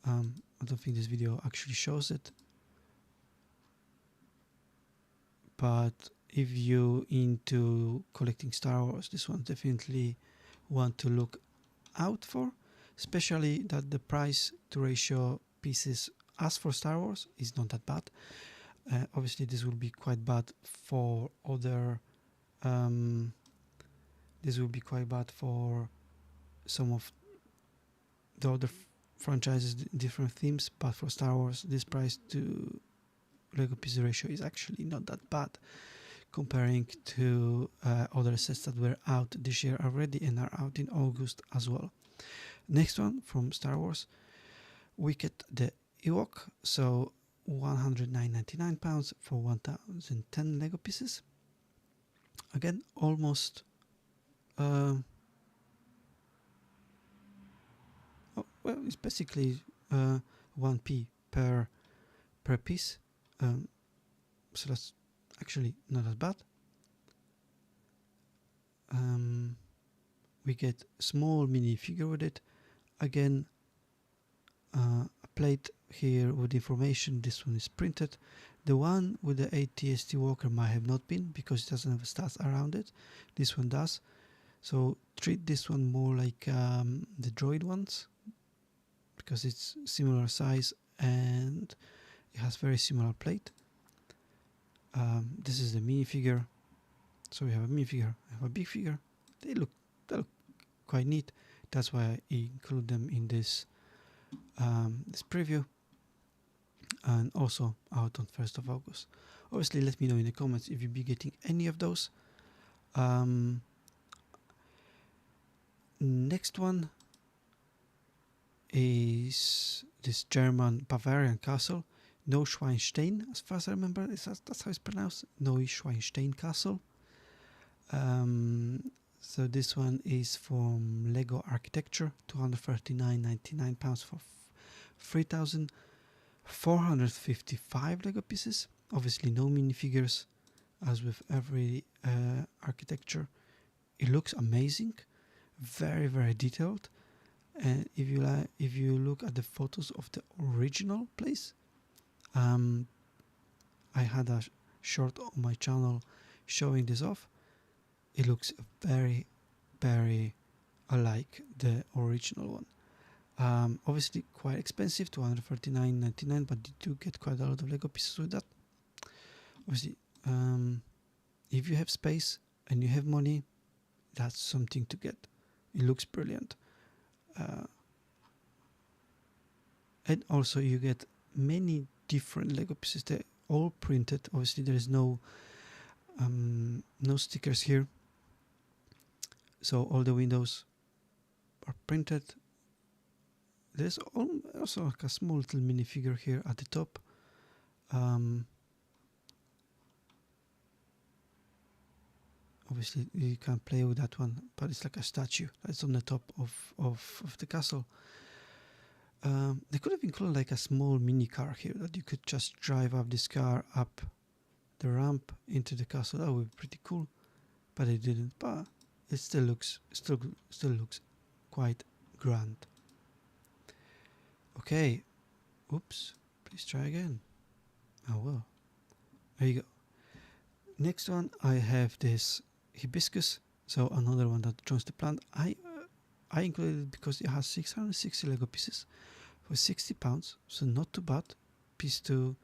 I don't think this video actually shows it, but if you into collecting Star Wars, this one's definitely want to look out for, especially that the price to ratio pieces as for Star Wars is not that bad. Obviously this will be quite bad for other this will be quite bad for some of the other franchises, different themes, but for Star Wars this price to Lego piece ratio is actually not that bad comparing to other sets that were out this year already and are out in August as well. Next one from Star Wars, we get the Ewok, so £109.99 for 1010 Lego pieces. Again, almost well, it's basically 1p per piece, so that's actually not as bad. We get small mini figure with it. Again, a plate here with information. This one is printed. The one with the ATST Walker might have not been because it doesn't have stats around it. This one does. So treat this one more like the droid ones because it's similar size and it has very similar plate. This is the minifigure. So we have a minifigure, we have a big figure. They look quite neat. That's why I include them in this this preview, and also out on 1st of August. Obviously, let me know in the comments if you'll be getting any of those. Next one is this German Bavarian castle, Neuschwanstein, as far as I remember. That's how it's pronounced, Neuschwanstein Castle. So this one is from Lego Architecture, £239.99 for 3,455 Lego pieces. Obviously no minifigures, as with every architecture. It looks amazing, very, very detailed. And if you look at the photos of the original place, I had a short on my channel showing this off. It looks very, very alike the original one. Obviously quite expensive, $239.99, but you do get quite a lot of Lego pieces with that. Obviously, if you have space and you have money, that's something to get. It looks brilliant. And also you get many different Lego pieces. They're all printed. Obviously there is no stickers here. So all the windows are printed. There's also like a small little minifigure here at the top. Obviously you can't play with that one, but it's like a statue that's on the top of the castle. They could have included like a small mini car here that you could just drive up this car up the ramp into the castle. That would be pretty cool, but they didn't. But it still looks quite grand. Okay, oops, please try again. Oh well, there you go. Next one, I have this hibiscus, so another one that joins the plant. I included it because it has 660 Lego pieces for £60, so not too bad. Piece to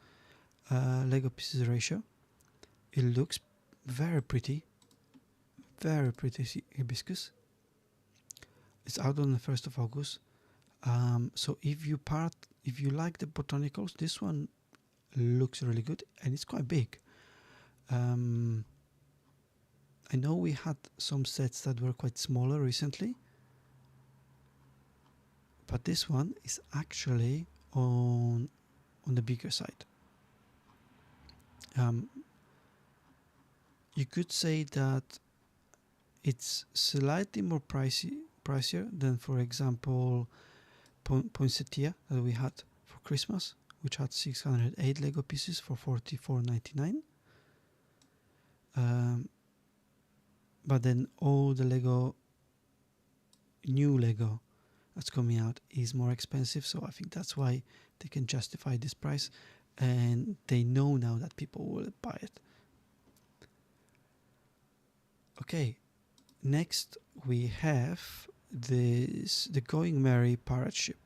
Lego pieces ratio. It looks very pretty hibiscus. It's out on the 1st of August. So if you like the botanicals, this one looks really good and it's quite big. I know we had some sets that were quite smaller recently, but this one is actually on the bigger side. You could say that it's slightly more pricier than, for example, Poinsettia that we had for Christmas, which had 608 Lego pieces for $44.99. But then all the new Lego that's coming out is more expensive, so I think that's why they can justify this price, and they know now that people will buy it. Okay, next we have the Going Merry pirate ship.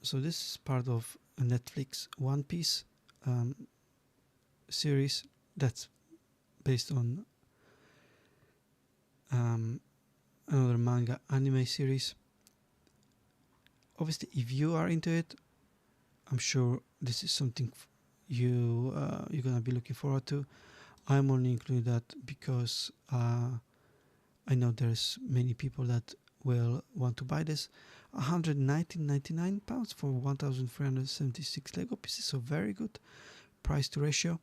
So this is part of a Netflix One Piece series that's based on another manga anime series. Obviously, if you are into it, I'm sure this is something you're gonna be looking forward to. I'm only including that because I know there's many people that will want to buy this. £119.99 for 1,376 Lego pieces, so very good price to ratio.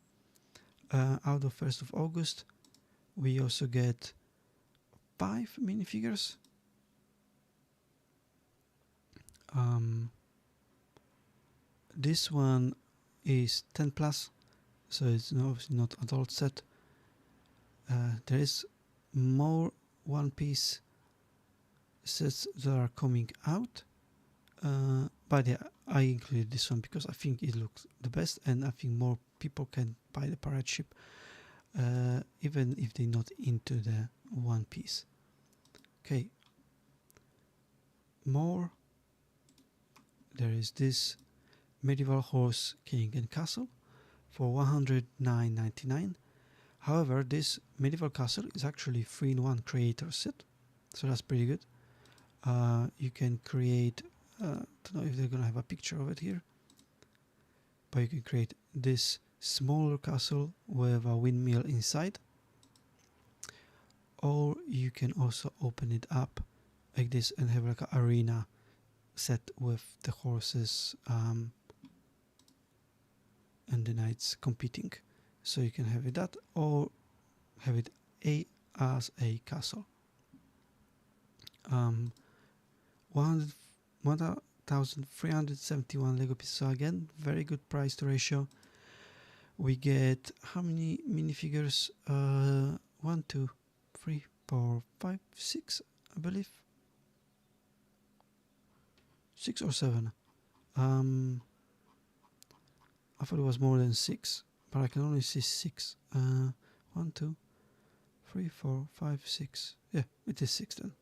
Out of 1st of August, we also get 5 minifigures. This one is 10 plus, so it's obviously not adult set. There is more One Piece sets that are coming out, but yeah, I included this one because I think it looks the best, and I think more people can buy the pirate ship, even if they're not into the One Piece. Okay, more. There is this medieval horse king and castle for $109.99. However, this medieval castle is actually 3-in-1 creator set, so that's pretty good. You can create, don't know if they're gonna have a picture of it here, but you can create this smaller castle with a windmill inside, or you can also open it up like this and have like an arena set with the horses and the knights competing. So you can have it that, or have it as a castle. 1,371 Lego pieces. So again, very good price to ratio. We get how many minifigures? 1, 2, 3, 4, 5, 6, I believe. 6 or 7. I thought it was more than 6, but I can only see 6. 1, 2, 3, 4, 5, 6. Yeah, it is 6 then.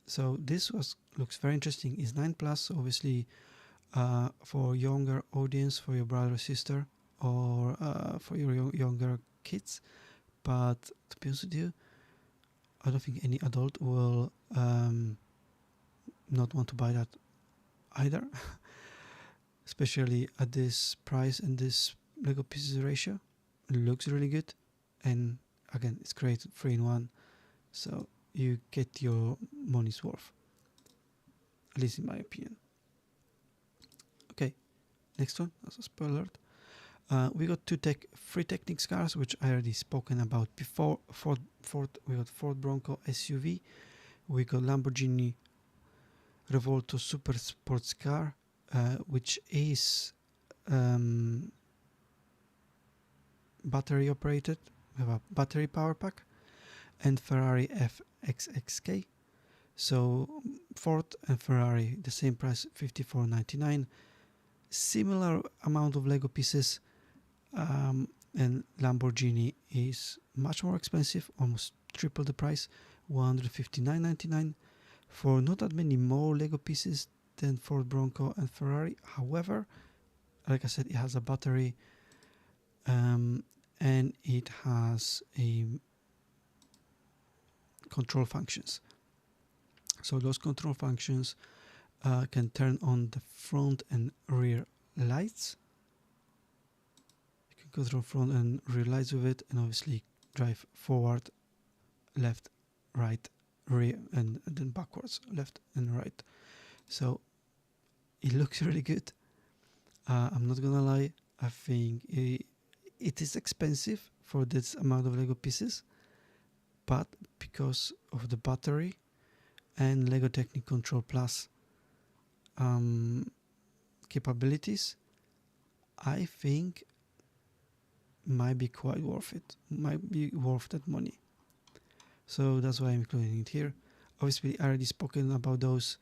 So this looks very interesting. It's 9 plus, obviously, for younger audience, for your brother or sister, or for your younger kids. But to be honest with you, I don't think any adult will not want to buy that either. Especially at this price and this Lego pieces ratio. It looks really good, and again, it's great 3-in-1, so you get your money's worth, at least in my opinion. Okay, next one, as a spoiler alert. We got 3 Technics cars, which I already spoken about before. We got Ford Bronco SUV, we got Lamborghini Revolto Super Sports Car, which is battery operated, we have a battery power pack, and Ferrari FXXK. So Ford and Ferrari, the same price, $54.99. Similar amount of Lego pieces, and Lamborghini is much more expensive, almost triple the price, $159.99, for not that many more Lego pieces than Ford Bronco and Ferrari. However, like I said, it has a battery, and it has a control functions. So those control functions can turn on the front and rear lights. You can control front and rear lights with it, and obviously drive forward, left, right, rear, and then backwards, left and right. So it looks really good. I'm not gonna lie, I think it is expensive for this amount of Lego pieces, but because of the battery and Lego Technic Control Plus capabilities, I think might be quite worth it, might be worth that money. So that's why I'm including it here. Obviously, I already spoken about those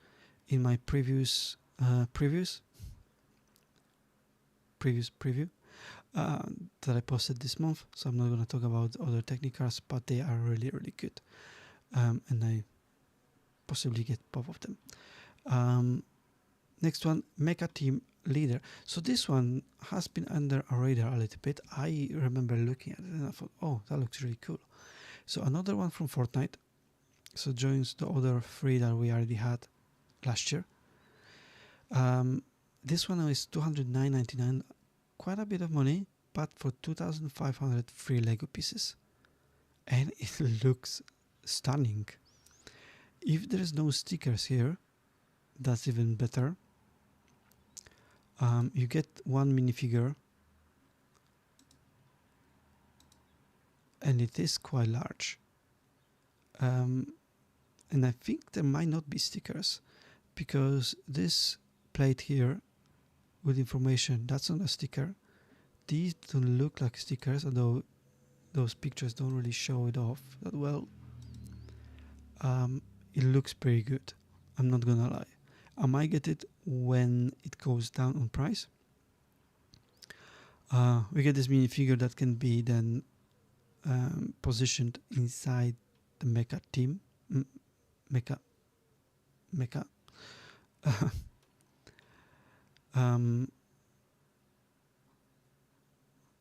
in my previous preview. that I posted this month. So I'm not going to talk about other Technicars, but they are really, really good. And I possibly get both of them. Next one, Mecha Team Leader. So this one has been under our radar a little bit. I remember looking at it and I thought, oh, that looks really cool. So another one from Fortnite. So joins the other three that we already had last year. This one is $209.99, quite a bit of money, but for 2,500 free Lego pieces. And it looks stunning. If there is no stickers here, that's even better. You get one minifigure, and it is quite large. And I think there might not be stickers, because this plate here with information, that's not a sticker. These don't look like stickers, although those pictures don't really show it off that well. It looks pretty good, I'm not gonna lie. I might get it when it goes down on price. We get this minifigure that can be then positioned inside the mecha team. Mecha.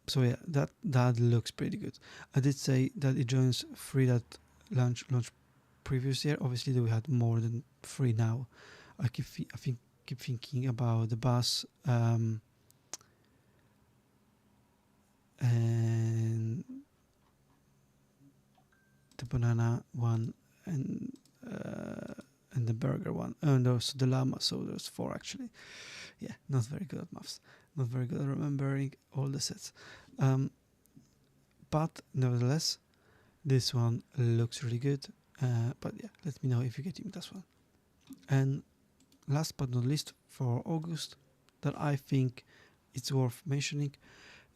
So yeah, that looks pretty good. I did say that it joins free that launch previous year. Obviously, we had more than free now. I keep thinking about the bus and the banana one and the burger one. And also the llama. So there's 4 actually. Yeah, not very good at maths. Not very good at remembering all the sets. But nevertheless, this one looks really good. But yeah, let me know if you get him this one. And last but not least, for August, that I think it's worth mentioning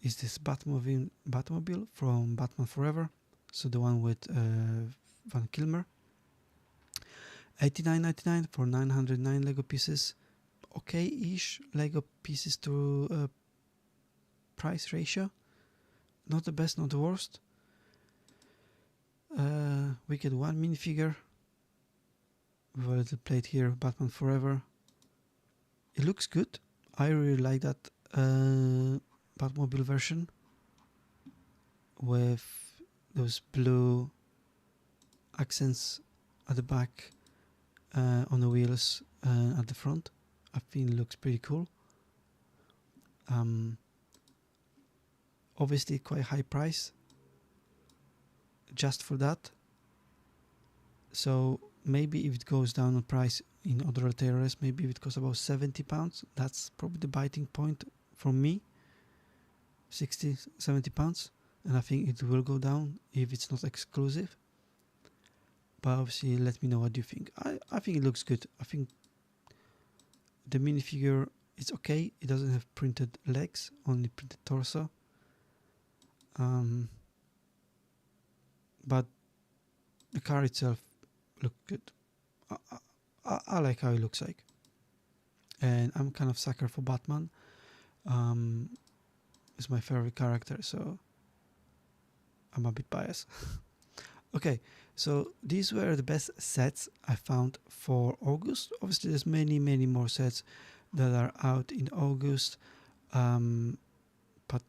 is this Batmobile from Batman Forever. So the one with Van Kilmer. $89.99 for 909 Lego pieces. Okay-ish Lego pieces to price ratio. Not the best, not the worst. We get one minifigure with a little plate here, Batman Forever. It looks good. I really like that Batmobile version with those blue accents at the back, on the wheels, at the front. I think it looks pretty cool. Obviously quite high price just for that. So maybe if it goes down in price in other retailers, maybe if it costs about £70, that's probably the biting point for me. 60, £70, and I think it will go down if it's not exclusive. But obviously let me know what you think. I think it looks good. I think the minifigure is okay. It doesn't have printed legs, only printed torso. But the car itself looks good. I like how it looks like. And I'm kind of sucker for Batman. It's my favorite character, so I'm a bit biased. Okay, so these were the best sets I found for August. Obviously, there's many more sets that are out in August, but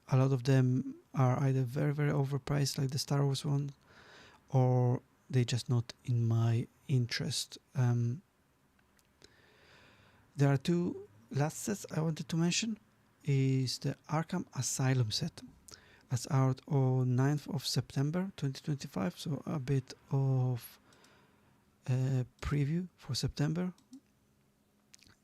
a lot of them are either very overpriced, like the Star Wars one, or they're just not in my interest. There are 2 last sets I wanted to mention. Is the Arkham Asylum set. That's out on 9th of September 2025, so a bit of a preview for September.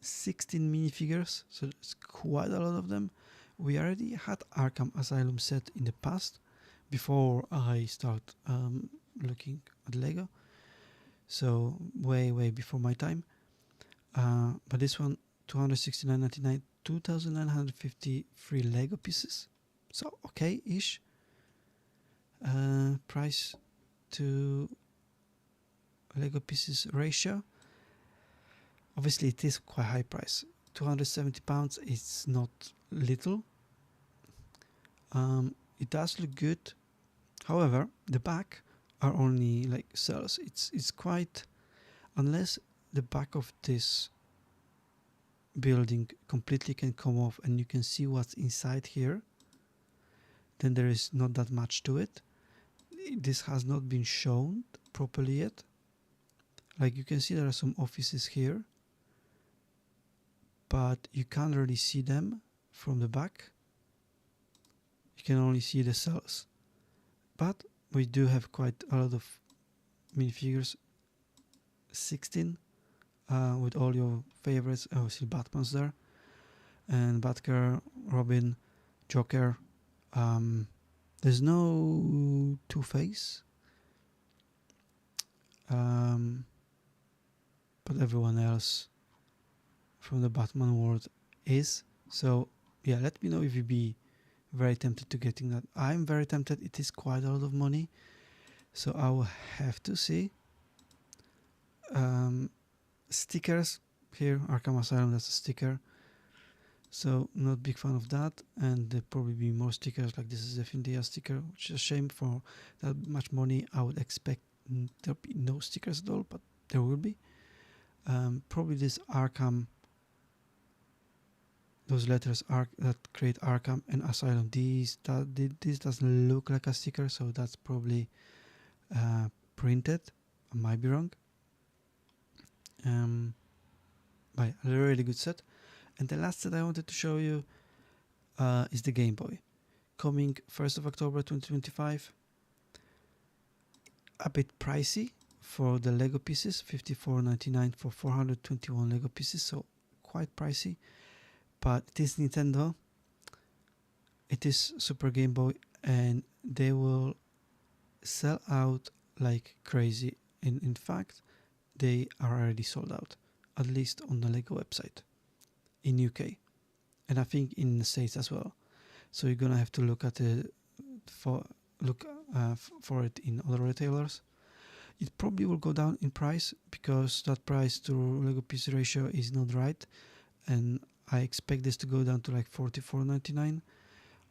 16 minifigures, so it's quite a lot of them. We already had Arkham Asylum set in the past, before I start looking at Lego, so way before my time. But this one, $269.99, 2,950 free Lego pieces. So okay-ish price to Lego pieces ratio. Obviously it is quite high price. £270 is not little. It does look good. However, the back are only like cells. It's quite, unless the back of this building completely can come off and you can see what's inside here, then there is not that much to it. This has not been shown properly yet. Like you can see there are some offices here, but you can't really see them from the back. You can only see the cells. But we do have quite a lot of minifigures. 16 with all your favorites. Oh, see Batman's there, and Batgirl, Robin, Joker. There's no Two-Face, but everyone else from the Batman world is. So yeah, let me know if you'd be very tempted to getting that. I'm very tempted. It is quite a lot of money, so I will have to see. Stickers here, Arkham Asylum, that's a sticker, so not big fan of that. And there'll probably be more stickers, like this is a India sticker, which is a shame. For that much money I would expect there'll be no stickers at all, but there will be. Probably this Arkham, those letters that create Arkham and Asylum, this doesn't look like a sticker, so that's probably printed. I might be wrong. But a really good set. And the last set I wanted to show you is the Game Boy, coming 1st of October 2025. A bit pricey for the Lego pieces, $54.99 for 421 Lego pieces, so quite pricey. But it is Nintendo, it is Super Game Boy, and they will sell out like crazy. And in fact, they are already sold out, at least on the Lego website in UK, and I think in the States as well. So you're gonna have to look at it for it in other retailers. It probably will go down in price because that price to Lego piece ratio is not right, and I expect this to go down to like $44.99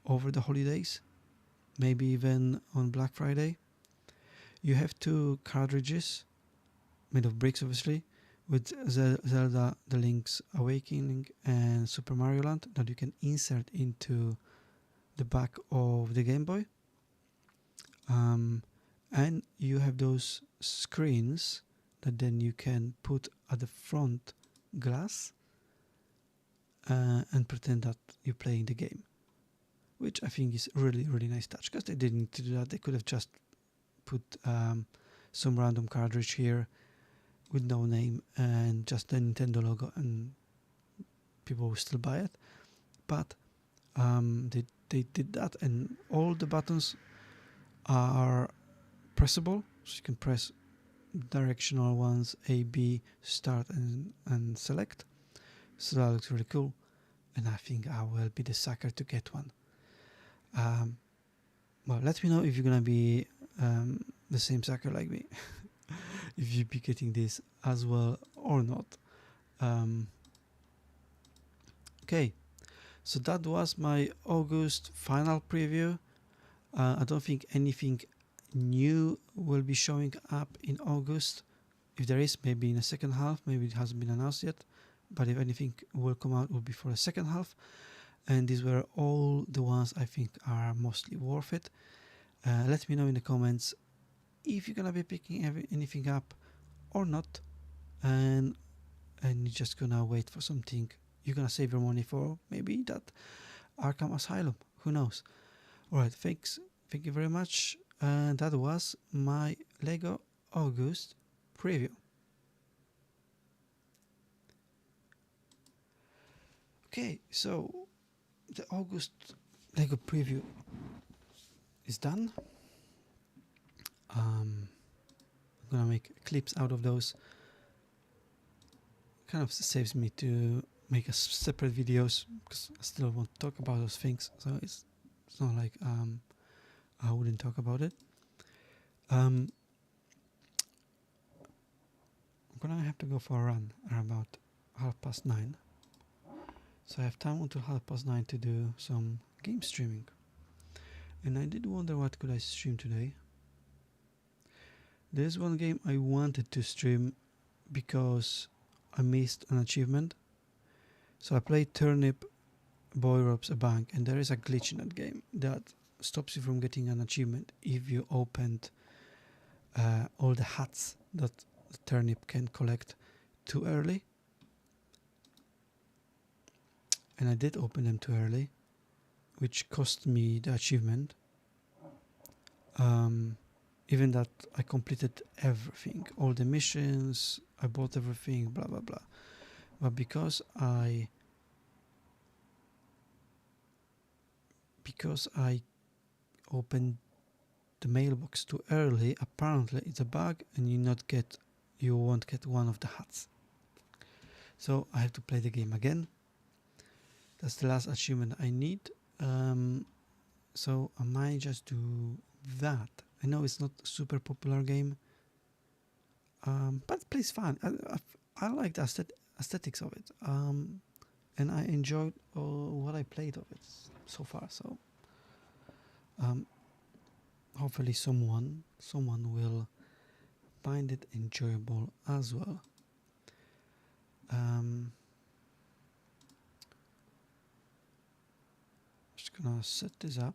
over the holidays, maybe even on Black Friday. You have 2 cartridges made of bricks, obviously, with Zelda The Link's Awakening and Super Mario Land that you can insert into the back of the Game Boy. And you have those screens that then you can put at the front glass and pretend that you're playing the game, which I think is really, really nice touch, because they didn't need to do that. They could have just put some random cartridge here with no name and just the Nintendo logo, and people will still buy it. But they did that, and all the buttons are pressable, so you can press directional ones, A, B, start and select. So that looks really cool, and I think I will be the sucker to get one. Well, let me know if you're gonna be the same sucker like me. If you be getting this as well or not. Okay, so that was my August final preview. I don't think anything new will be showing up in August. If there is, maybe in the second half, maybe it hasn't been announced yet, but if anything will come out, it will be for the second half. And these were all the ones I think are mostly worth it. Let me know in the comments if you're gonna be picking anything up or not, and you're just gonna wait for something. You're gonna save your money for maybe that Arkham Asylum, who knows. Alright, thank you very much, and that was my Lego August preview. Okay, so the August Lego preview is done. I'm gonna make clips out of those. Kind of saves me to make a separate videos, because I still want to talk about those things, so it's not like I wouldn't talk about it. I'm gonna have to go for a run around about 9:30, so I have time until 9:30 to do some game streaming. And I did wonder what could I stream today. There's one game I wanted to stream because I missed an achievement. So I played Turnip Robs a bank, and there is a glitch in that game that stops you from getting an achievement if you opened all the hats that the turnip can collect too early. And I did open them too early, which cost me the achievement. Even that I completed everything, all the missions, I bought everything, blah blah blah. But because I opened the mailbox too early, apparently it's a bug and you won't get one of the hats. So I have to play the game again. That's the last achievement I need. So I might just do that. I know it's not a super popular game, but it plays fun. I like the aesthetics of it, and I enjoyed what I played of it so far. So hopefully someone will find it enjoyable as well. Just gonna set this up.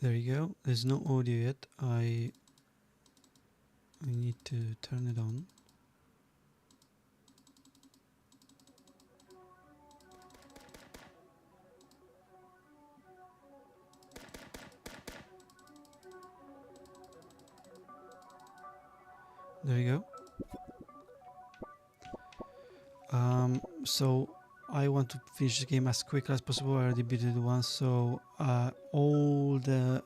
There you go. There's no audio yet. I need to turn it on. There you go. So I want to finish the game as quickly as possible. I already beat it once, so all the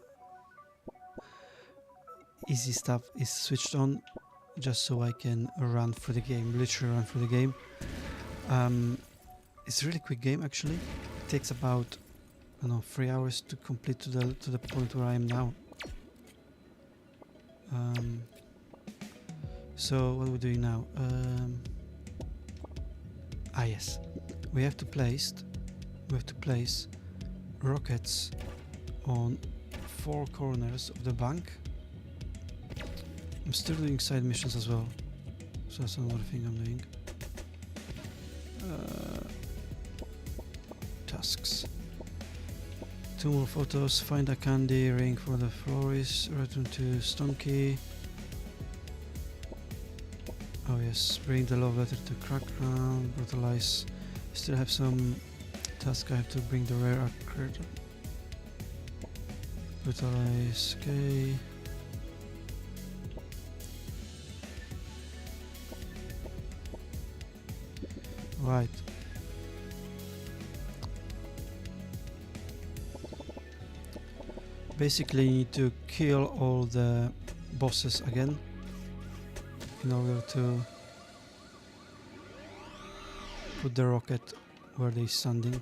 easy stuff is switched on just so I can run through the game, literally run through the game. It's a really quick game actually. It takes about, I don't know, 3 hours to complete to the point where I am now. So what are we doing now? Yes, we have to place rockets on 4 corners of the bank. I'm still doing side missions as well, so that's another thing I'm doing. Tasks. 2 more photos. Find a candy ring for the florist. Return to Stonky. Oh yes, bring the love letter to Crackground. Brutalize. Still have some tasks. I have to bring the rare card. Brutalize. Okay. Right. Basically, you need to kill all the bosses again in order to put the rocket where they're standing.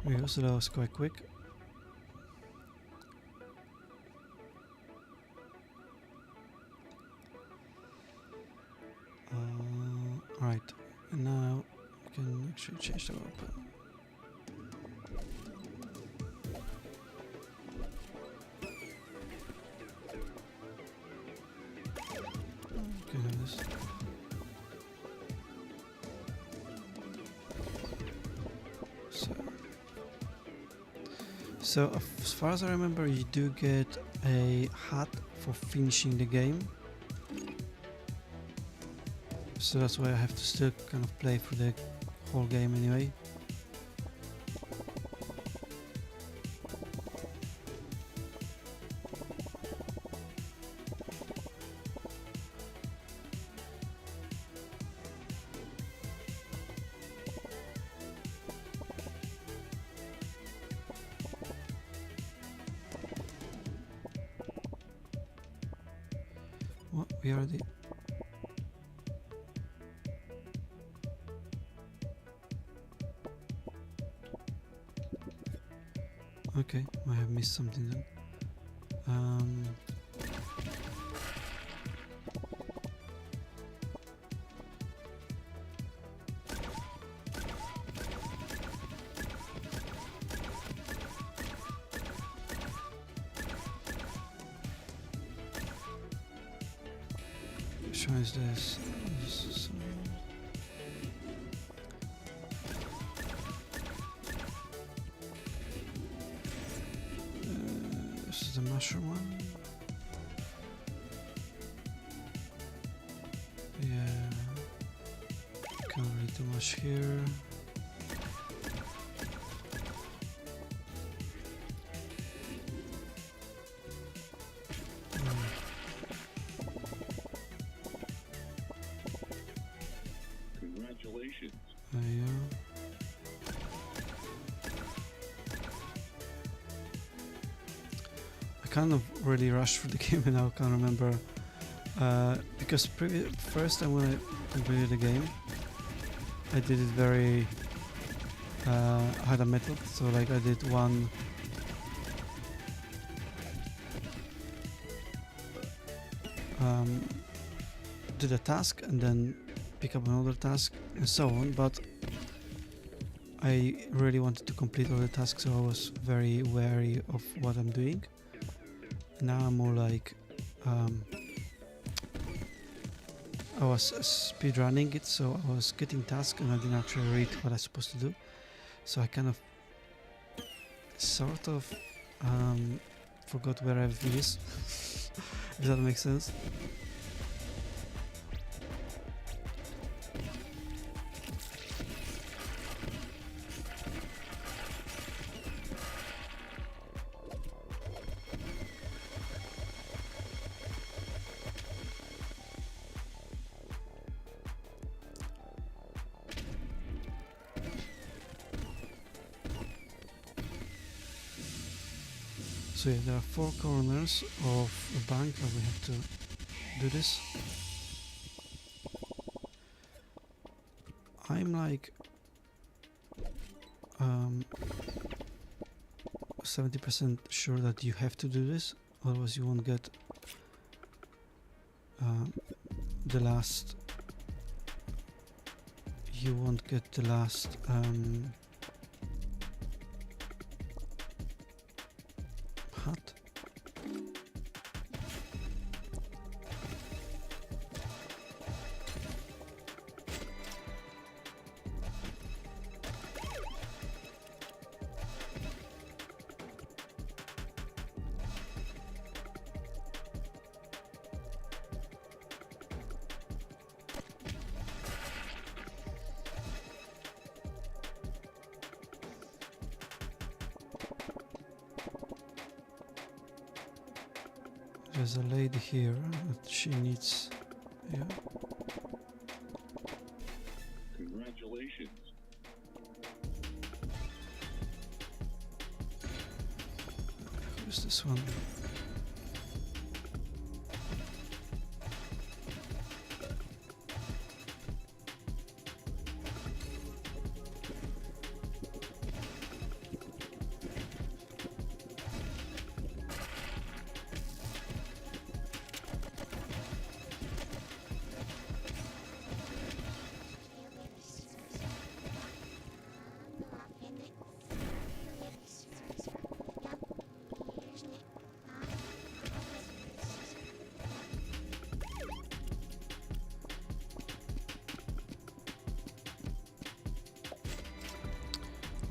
Yeah, so that was quite quick. Right, and now we can actually change the weapon. So as far as I remember, you do get a hat for finishing the game. So that's why I have to still kind of play through the whole game anyway. What? We already... Okay, I have missed something then. Which one is this? This is the mushroom one. Yeah, can't really do much here. Congratulations. Yeah. I kind of really rushed through the game and I can't remember because first time when I completed the game I did it very I had a method, so like I did one did a task and then pick up another task and so on, but I really wanted to complete all the tasks, so I was very wary of what I'm doing. Now I'm more like I was speedrunning it, so I was getting tasks and I didn't actually read what I'm supposed to do, so I kind of sort of forgot where everything is. If that makes sense. So yeah, there are 4 corners of the bank that we have to do this. I'm like 70% sure that you have to do this, otherwise you won't get the last. You won't get the last. Hat. There's a lady here that she needs, yeah. Congratulations. Who's this one?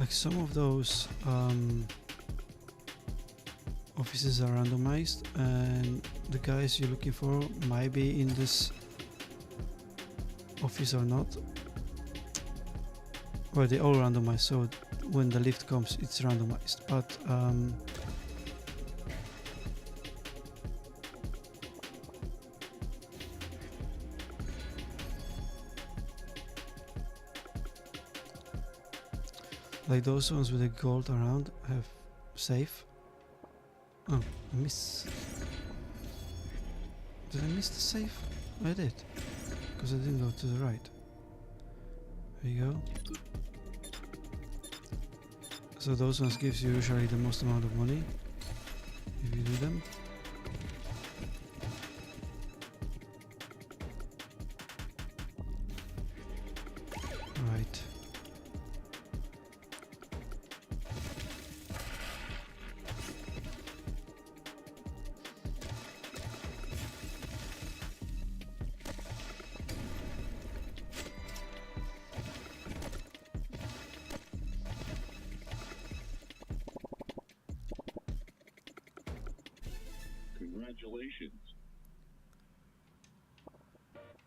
Like some of those offices are randomized, and the guys you're looking for might be in this office or not. Well, they all randomized, so when the lift comes it's randomized, but like those ones with the gold around have safe. Oh, I missed. Did I miss the safe? I did, because I didn't go to the right. There you go. So those ones gives you usually the most amount of money if you do them. Right. Congratulations.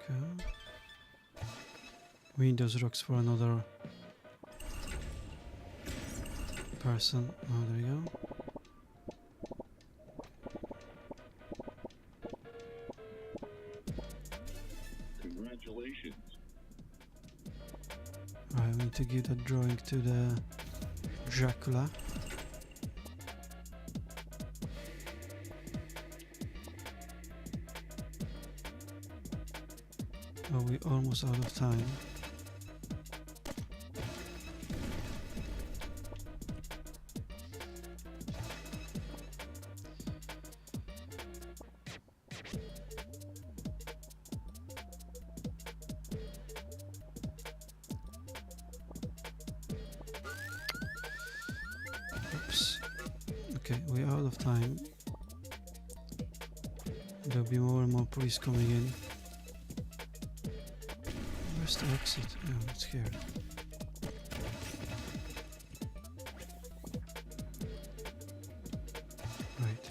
Okay. We need those rocks for another person. Oh, there you go. Congratulations. Right, we need to give that drawing to the Dracula. Oh, we're almost out of time. Oops. Okay, we're out of time. There'll be more and more police coming in. Where's the exit? Oh, it's here. Right.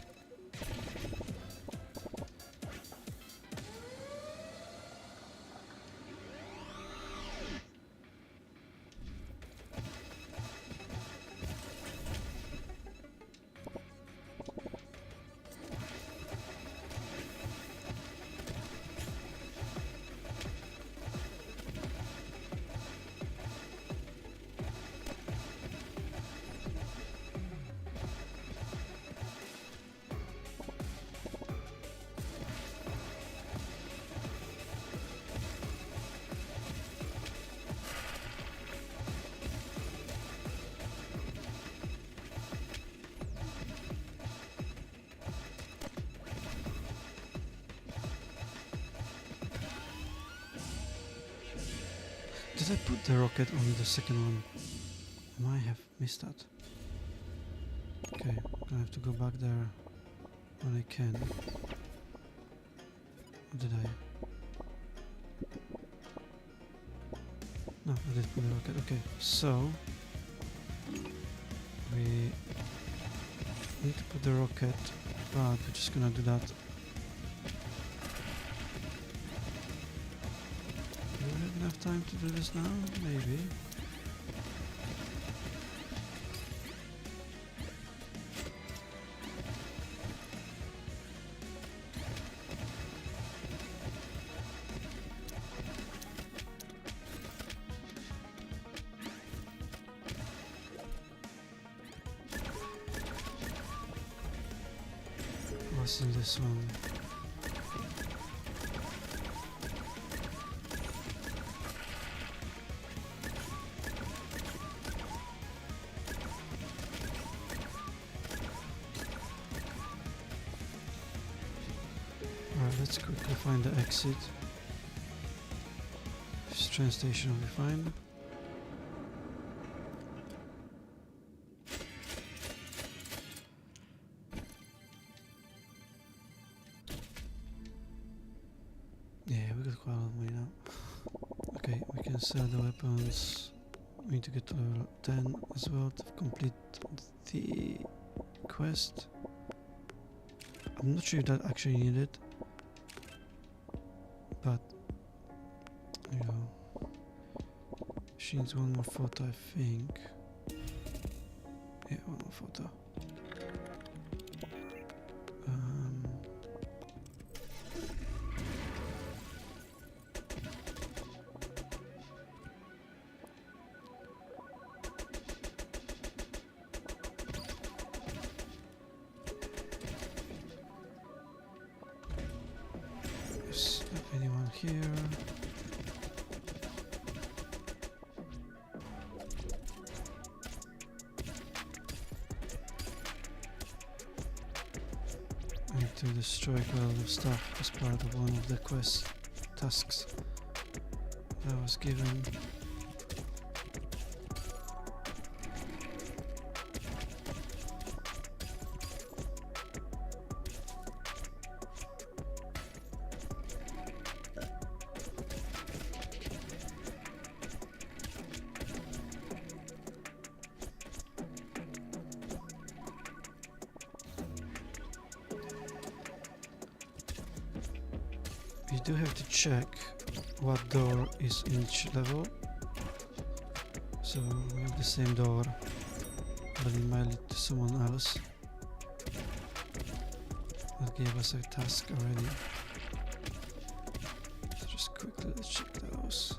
Did I put the rocket on the second one? I might have missed that. Okay, I'm gonna have to go back there when I can. Or did I? No, I did put the rocket. Okay, so we need to put the rocket, but we're just gonna do that. Do we have enough time to do this now? Maybe. What's in this one? Alright, let's quickly find the exit. This train station will be fine. Yeah, we got quite a lot of money now. Okay, we can sell the weapons. We need to get to level 10 as well to complete the quest. I'm not sure if that actually needed, but you know, she needs one more photo, I think. Yeah, one more photo. Is anyone here? I need to destroy quite a lot of stuff as part of one of the quest tasks that I was given. You do have to check what door is in each level. So we have the same door, but it might lead to someone else. That gave us a task already. So just quickly let's check those.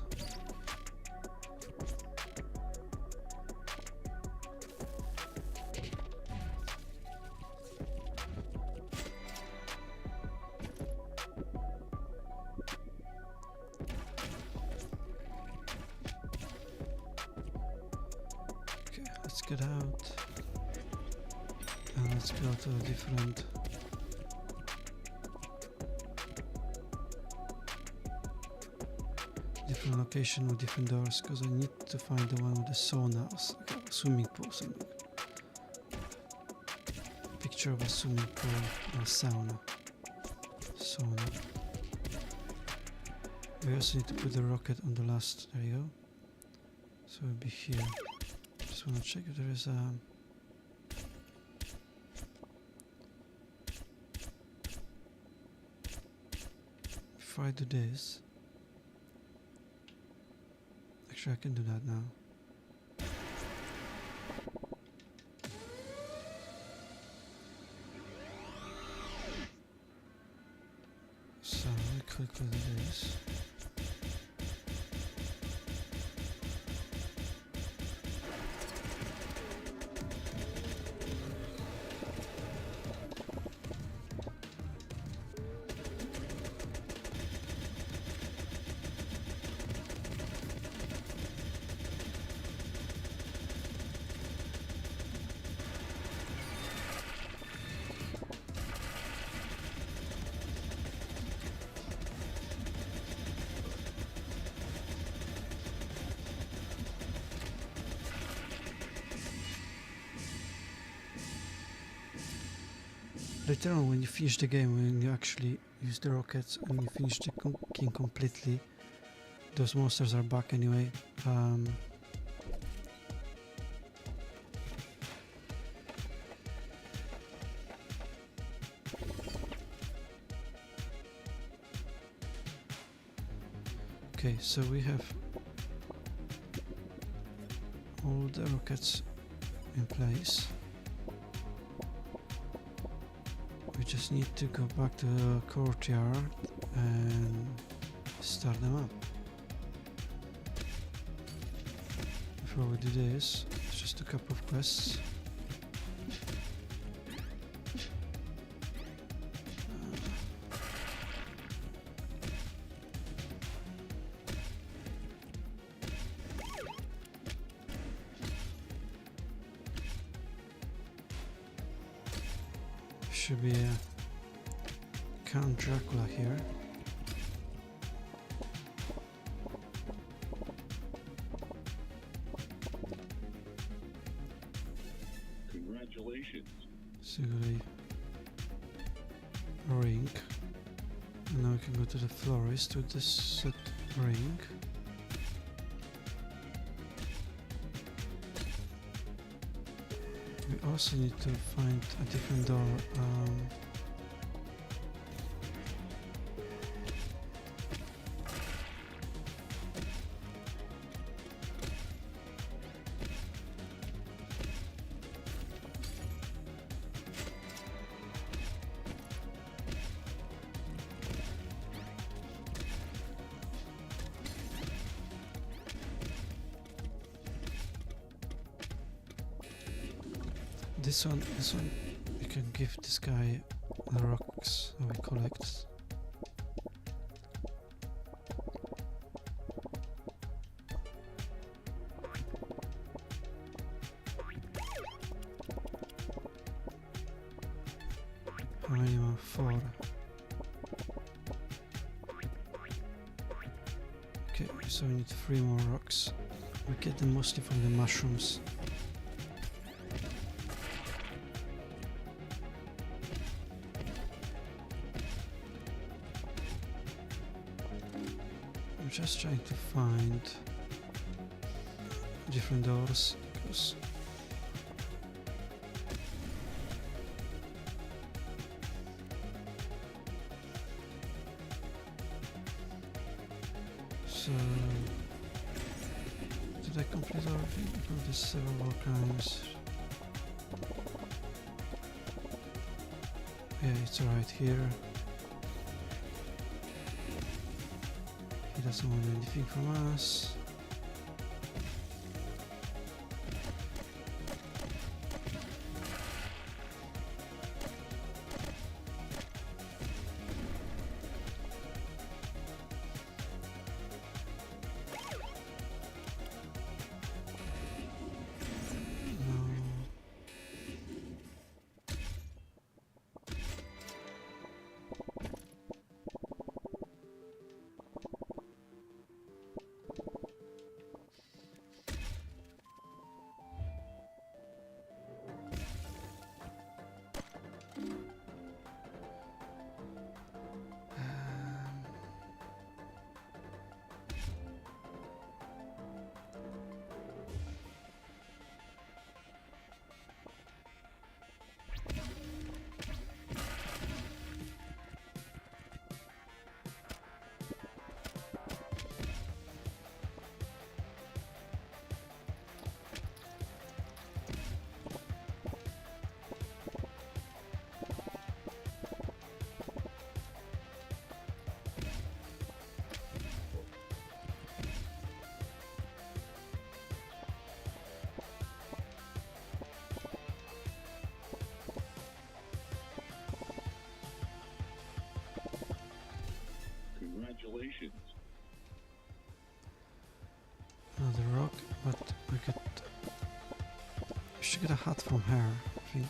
Let's get out and let's go to a different location with different doors, because I need to find the one with the saunas, like a swimming pool, something. Picture of a swimming pool or a sauna. We also need to put the rocket on the last. There you go. So it'll be here. Just want to check if there is a if I do this, actually I can do that now. So let me quickly do this. Later on, when you finish the game, when you actually use the rockets and you finish the game completely, those monsters are back anyway. Okay, so we have all the rockets in place. We just need to go back to the courtyard and start them up. Before we do this, it's just a couple of quests. Should be a Count Dracula here. Congratulations. So a ring. And now we can go to the florist with this set ring. We also need to find a different door. This one, you can give this guy the rocks that we collect. How many more? 4. Okay, so we need 3 more rocks. We get them mostly from the mushrooms. I'm just trying to find different doors, because so did I complete everything? Complete several crimes. Yeah, it's right here. He doesn't want anything from us. Congratulations. Another rock, but we should get a hat from her, I think.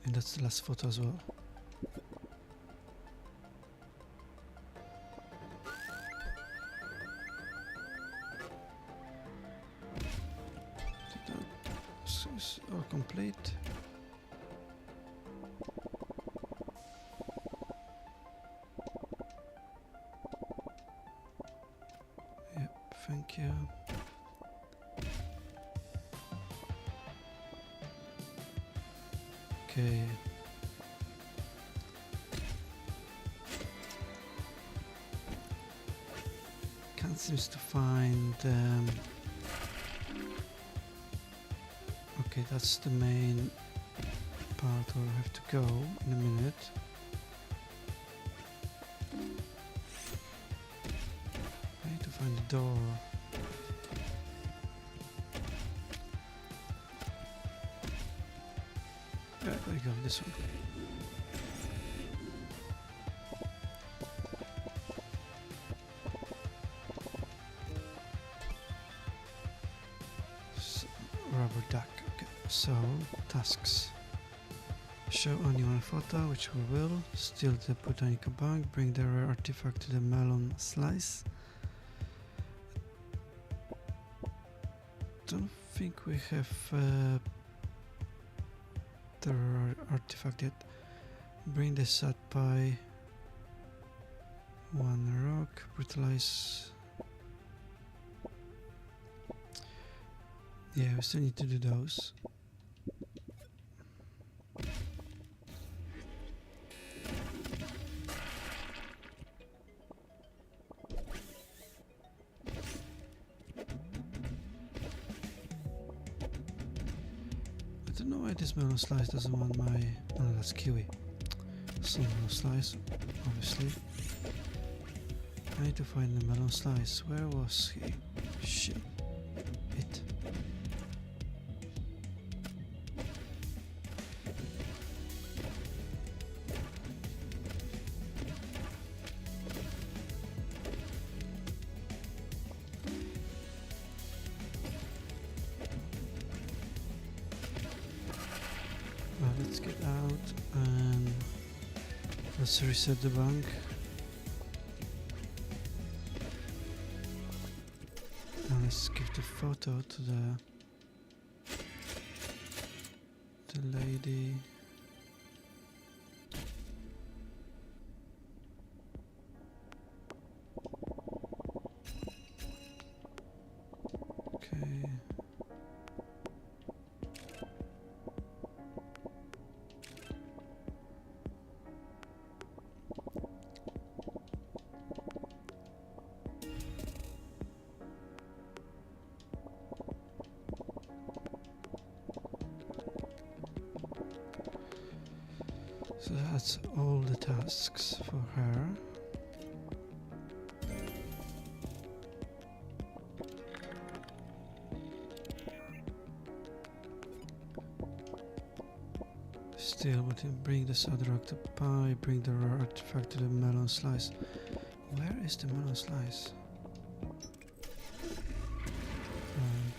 And that's the last photo as well. Is all complete. Yep, thank you. Okay. Can't seem to find okay, that's the main part where I have to go in a minute. I need to find the door. There we go, this one. Rubber duck. Okay, so tasks. Show only one photo, which we will. Steal the botanical bank. Bring the rare artifact to the melon slice. Don't think we have the rare artifact yet. Bring the sad pie. 1 rock. Brutalize. Yeah, we still need to do those. don't know why this melon slice doesn't want my... Oh, that's kiwi. Some melon slice, obviously. I need to find the melon slice. Where was he? Shit. It. Let's get out and let's reset the bank. And let's give the photo to the lady. Okay. So that's all the tasks for her. Still, but bring the other octopi, bring the rare artifact to the melon slice. Where is the melon slice?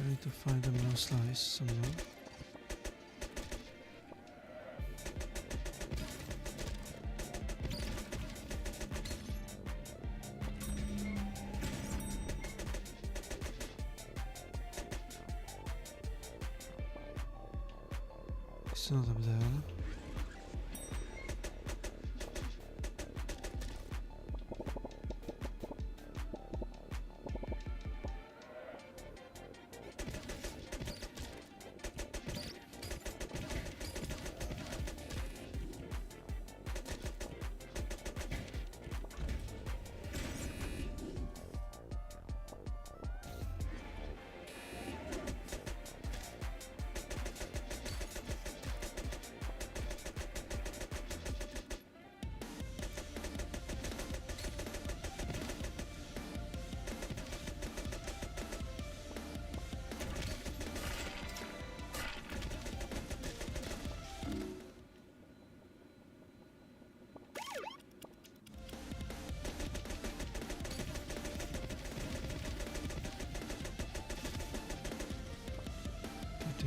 I need to find the melon slice somewhere. It's not up there.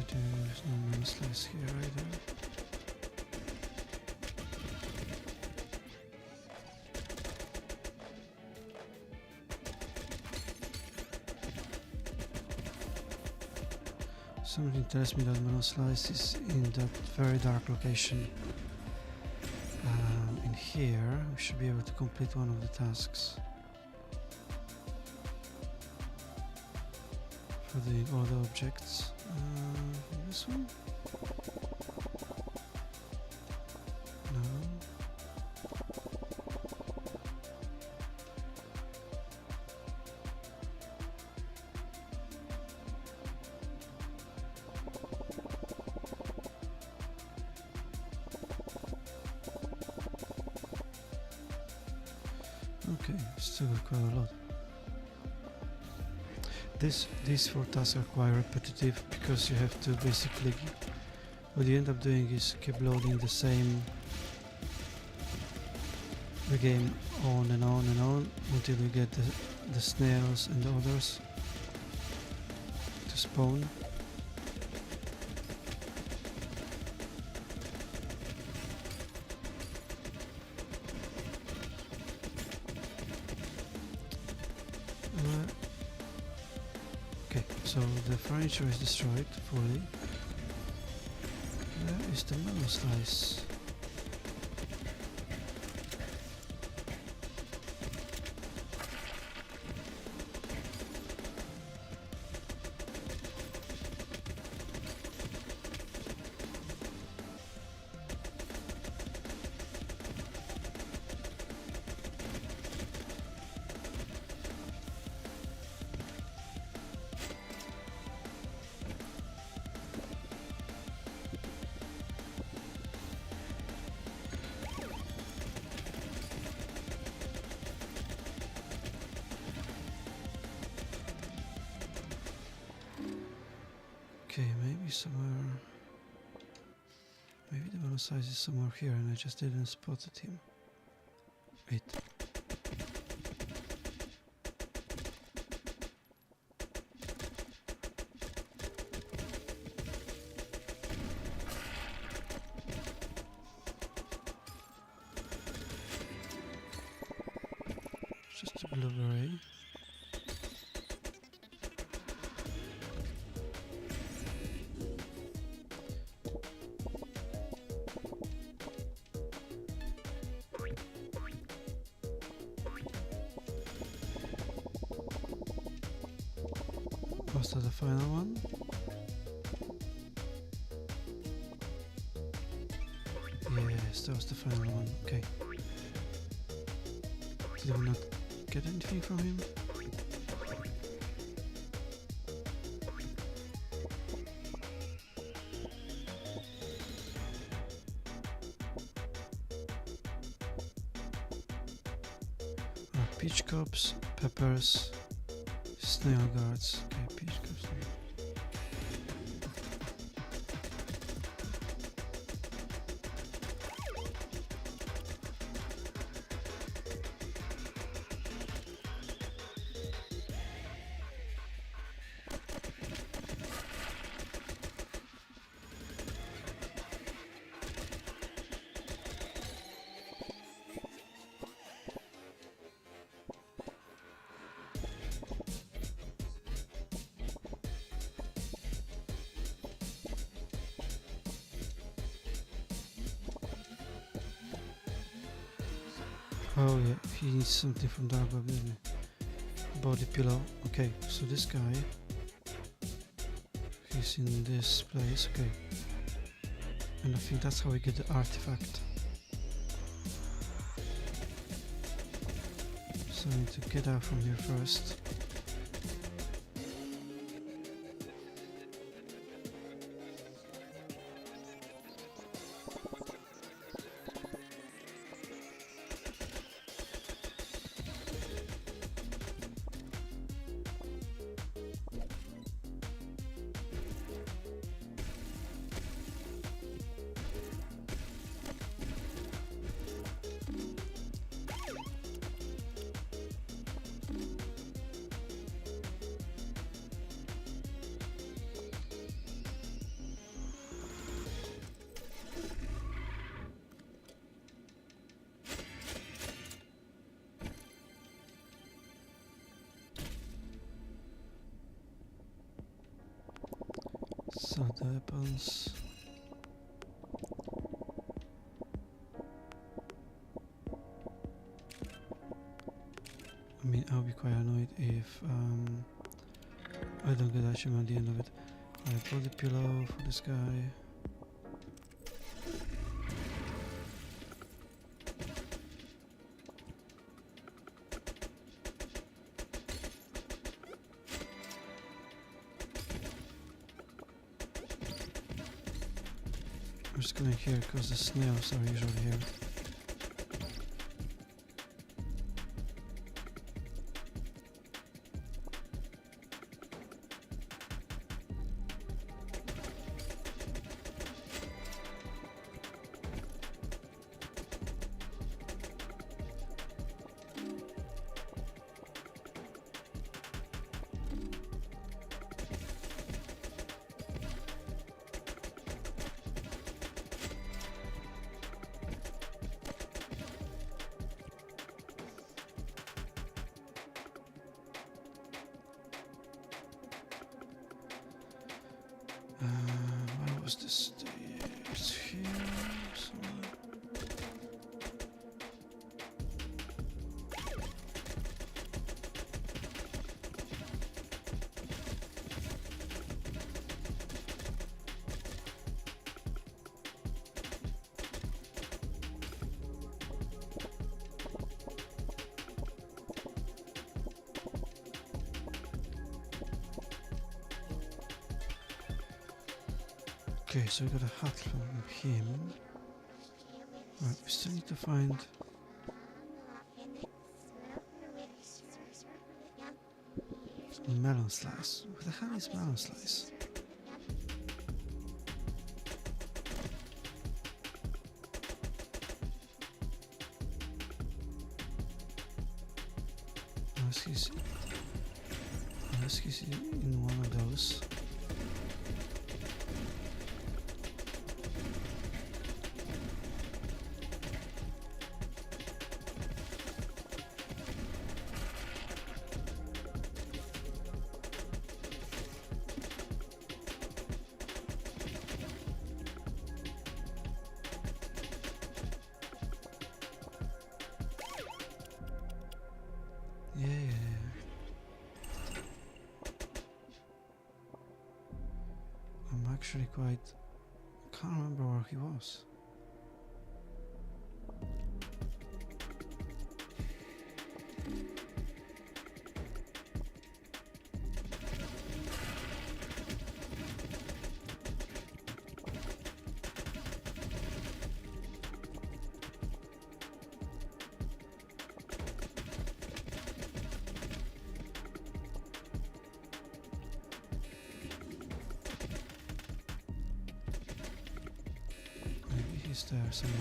There's no melon slice here either. Something tells me that melon slice is in that very dark location. In here, we should be able to complete one of the tasks. For the other objects. This one? No. Okay, still got quite a lot. These 4 tasks are quite repetitive because you have to basically, what you end up doing is keep loading the game on and on and on until you get the snails and the others to spawn. Okay, so the furniture is destroyed fully. Where is the melon slice? Okay, maybe somewhere. Maybe the bonus size is somewhere here and I just didn't spot him. Wait. Just a blueberry. Was that the final one? Yes, that was the final one. Okay. Did we not get anything from him? Peach cups, peppers, snail guards. Okay, peach cups. Oh yeah, he needs something from Dark Web, doesn't he? Body pillow. Okay, so this guy, he's in this place. Okay, and I think that's how we get the artifact. So I need to get out from here first. So the weapons. I mean, I'll be quite annoyed if I don't get achievement at the end of it. Alright, body pillow for this guy. I'm just going here because the snails are usually here. Where was the stairs? Here somewhere. Okay, so we got a hat from him. Right, we still need to find. Melon slice. What the hell is melon slice? unless he's in one of those. Yeah. I'm actually quite... can't remember where he was. Maybe he's there somewhere.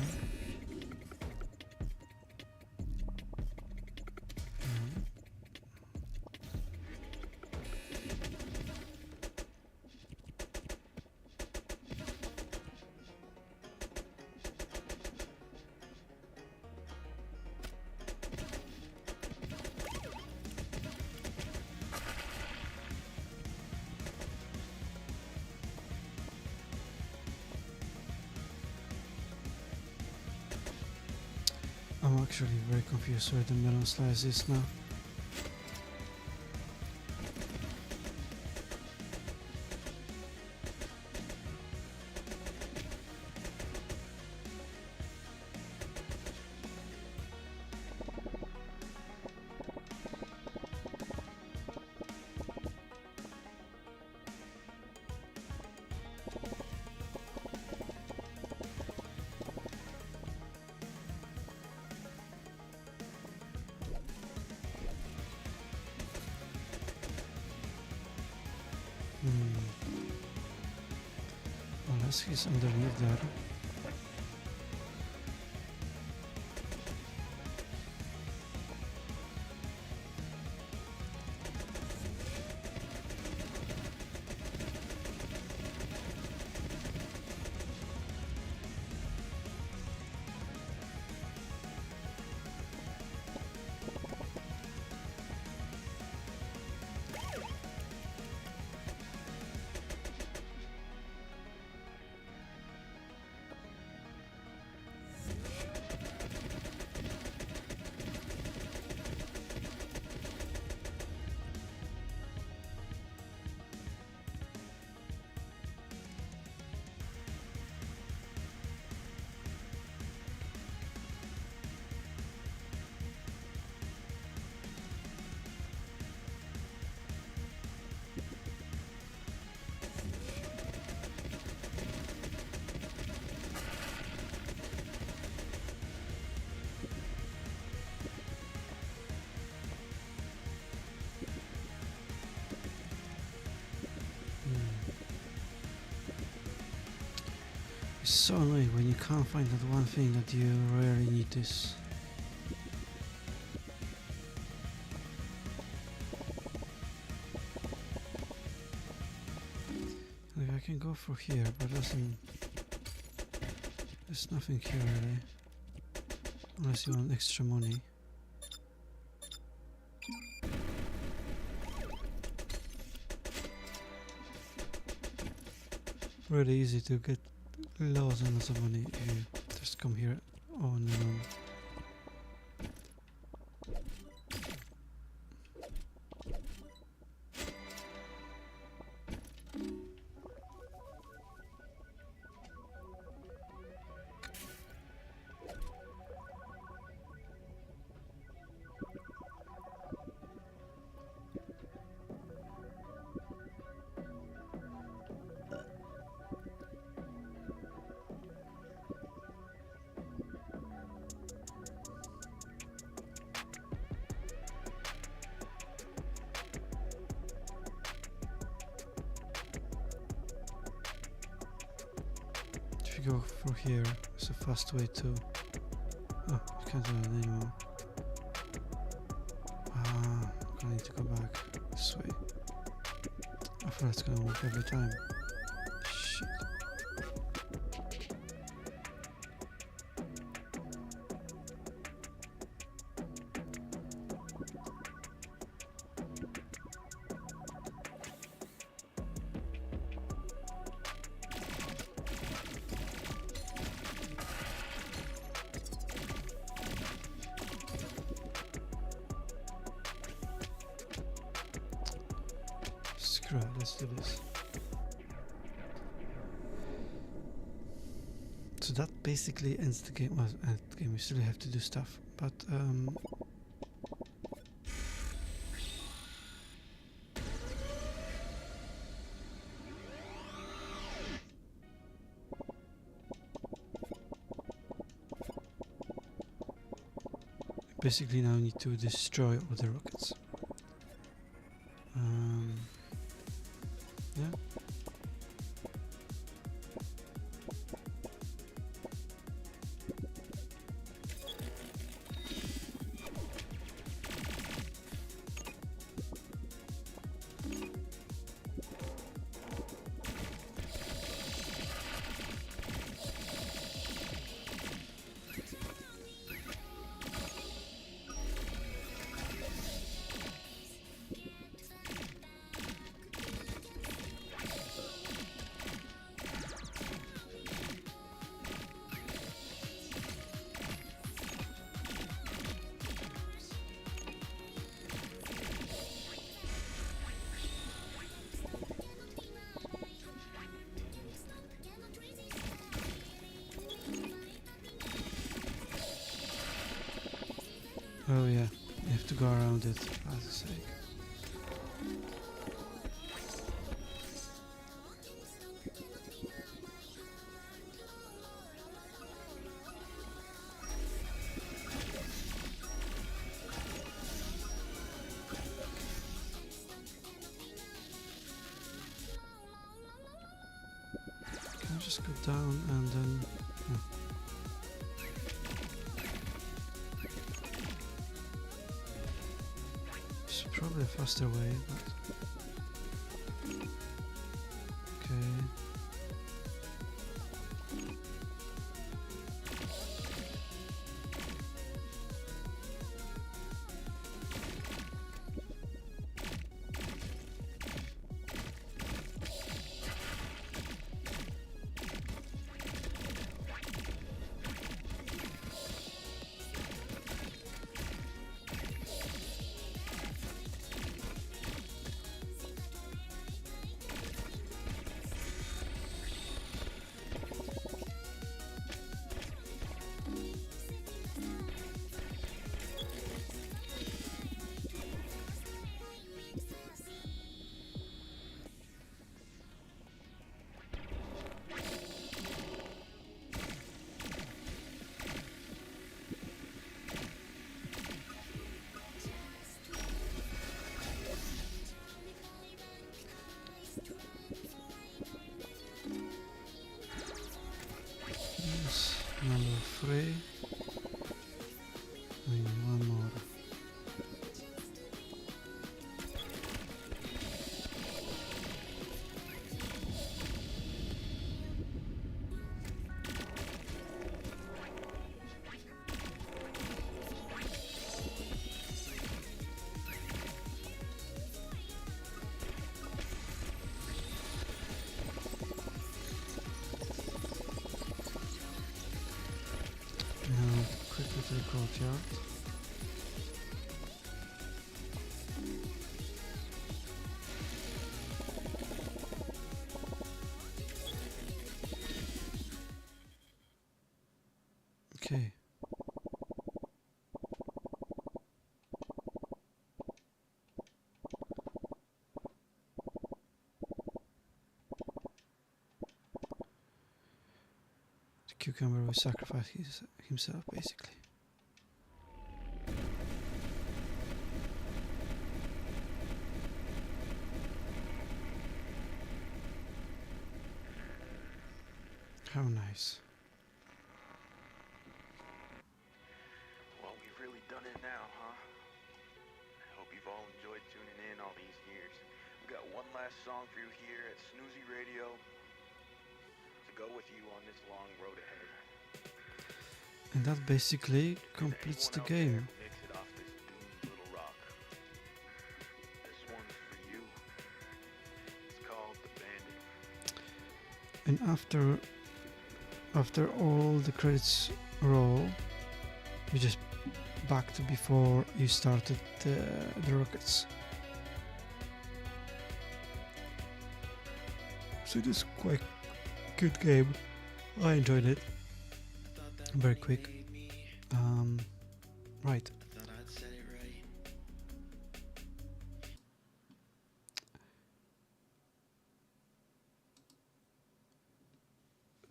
No. I'm actually very confused where the melon slice is now. Unless he's underneath there. It's so annoying when you can't find that one thing that you really need this. Like I can go through here, but there's nothing here really. Unless you want extra money. Really easy to get loads and loads of money if you just come here on and on. If you go through here, it's a fast way to... Oh, you can't do it anymore. Ah, I need to go back this way. I thought it's gonna work every time. Shit. Screw it, let's do this. So that basically ends the game. Well, the game, we still have to do stuff, but basically now we need to destroy all the rockets. Yeah. Oh yeah, you have to go around it, for God's sake. Can I just go down and then... No. It's probably a faster way, but... Okay. Yes, number 3. We need one more. Now, quickly to the courtyard. Okay. The cucumber will sacrifice himself, basically. How nice. Well, we've really done it now, huh? I hope you've all enjoyed song for you here at Snoozy Radio to go with you on this long road ahead. And that basically completes the game. Mix it off this doomed little rock. This one's for you. It's called The Bandit. And after all the credits roll, you just back to before you started the rockets. So it is quite good game. I enjoyed it. Very quick. Right.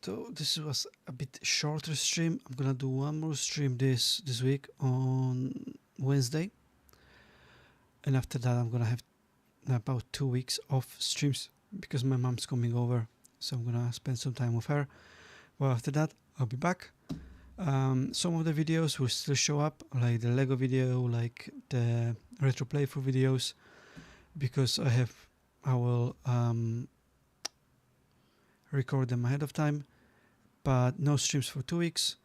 So this was a bit shorter stream. I'm gonna do one more stream this week on Wednesday, and after that I'm gonna have about 2 weeks off streams because my mom's coming over, so I'm gonna spend some time with her. Well, after that I'll be back. Some of the videos will still show up, like the Lego video, like the retro playthrough videos, because I will record them ahead of time, but no streams for 2 weeks.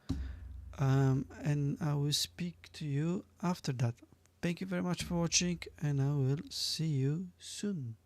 And I will speak to you after that. Thank you very much for watching, and I will see you soon.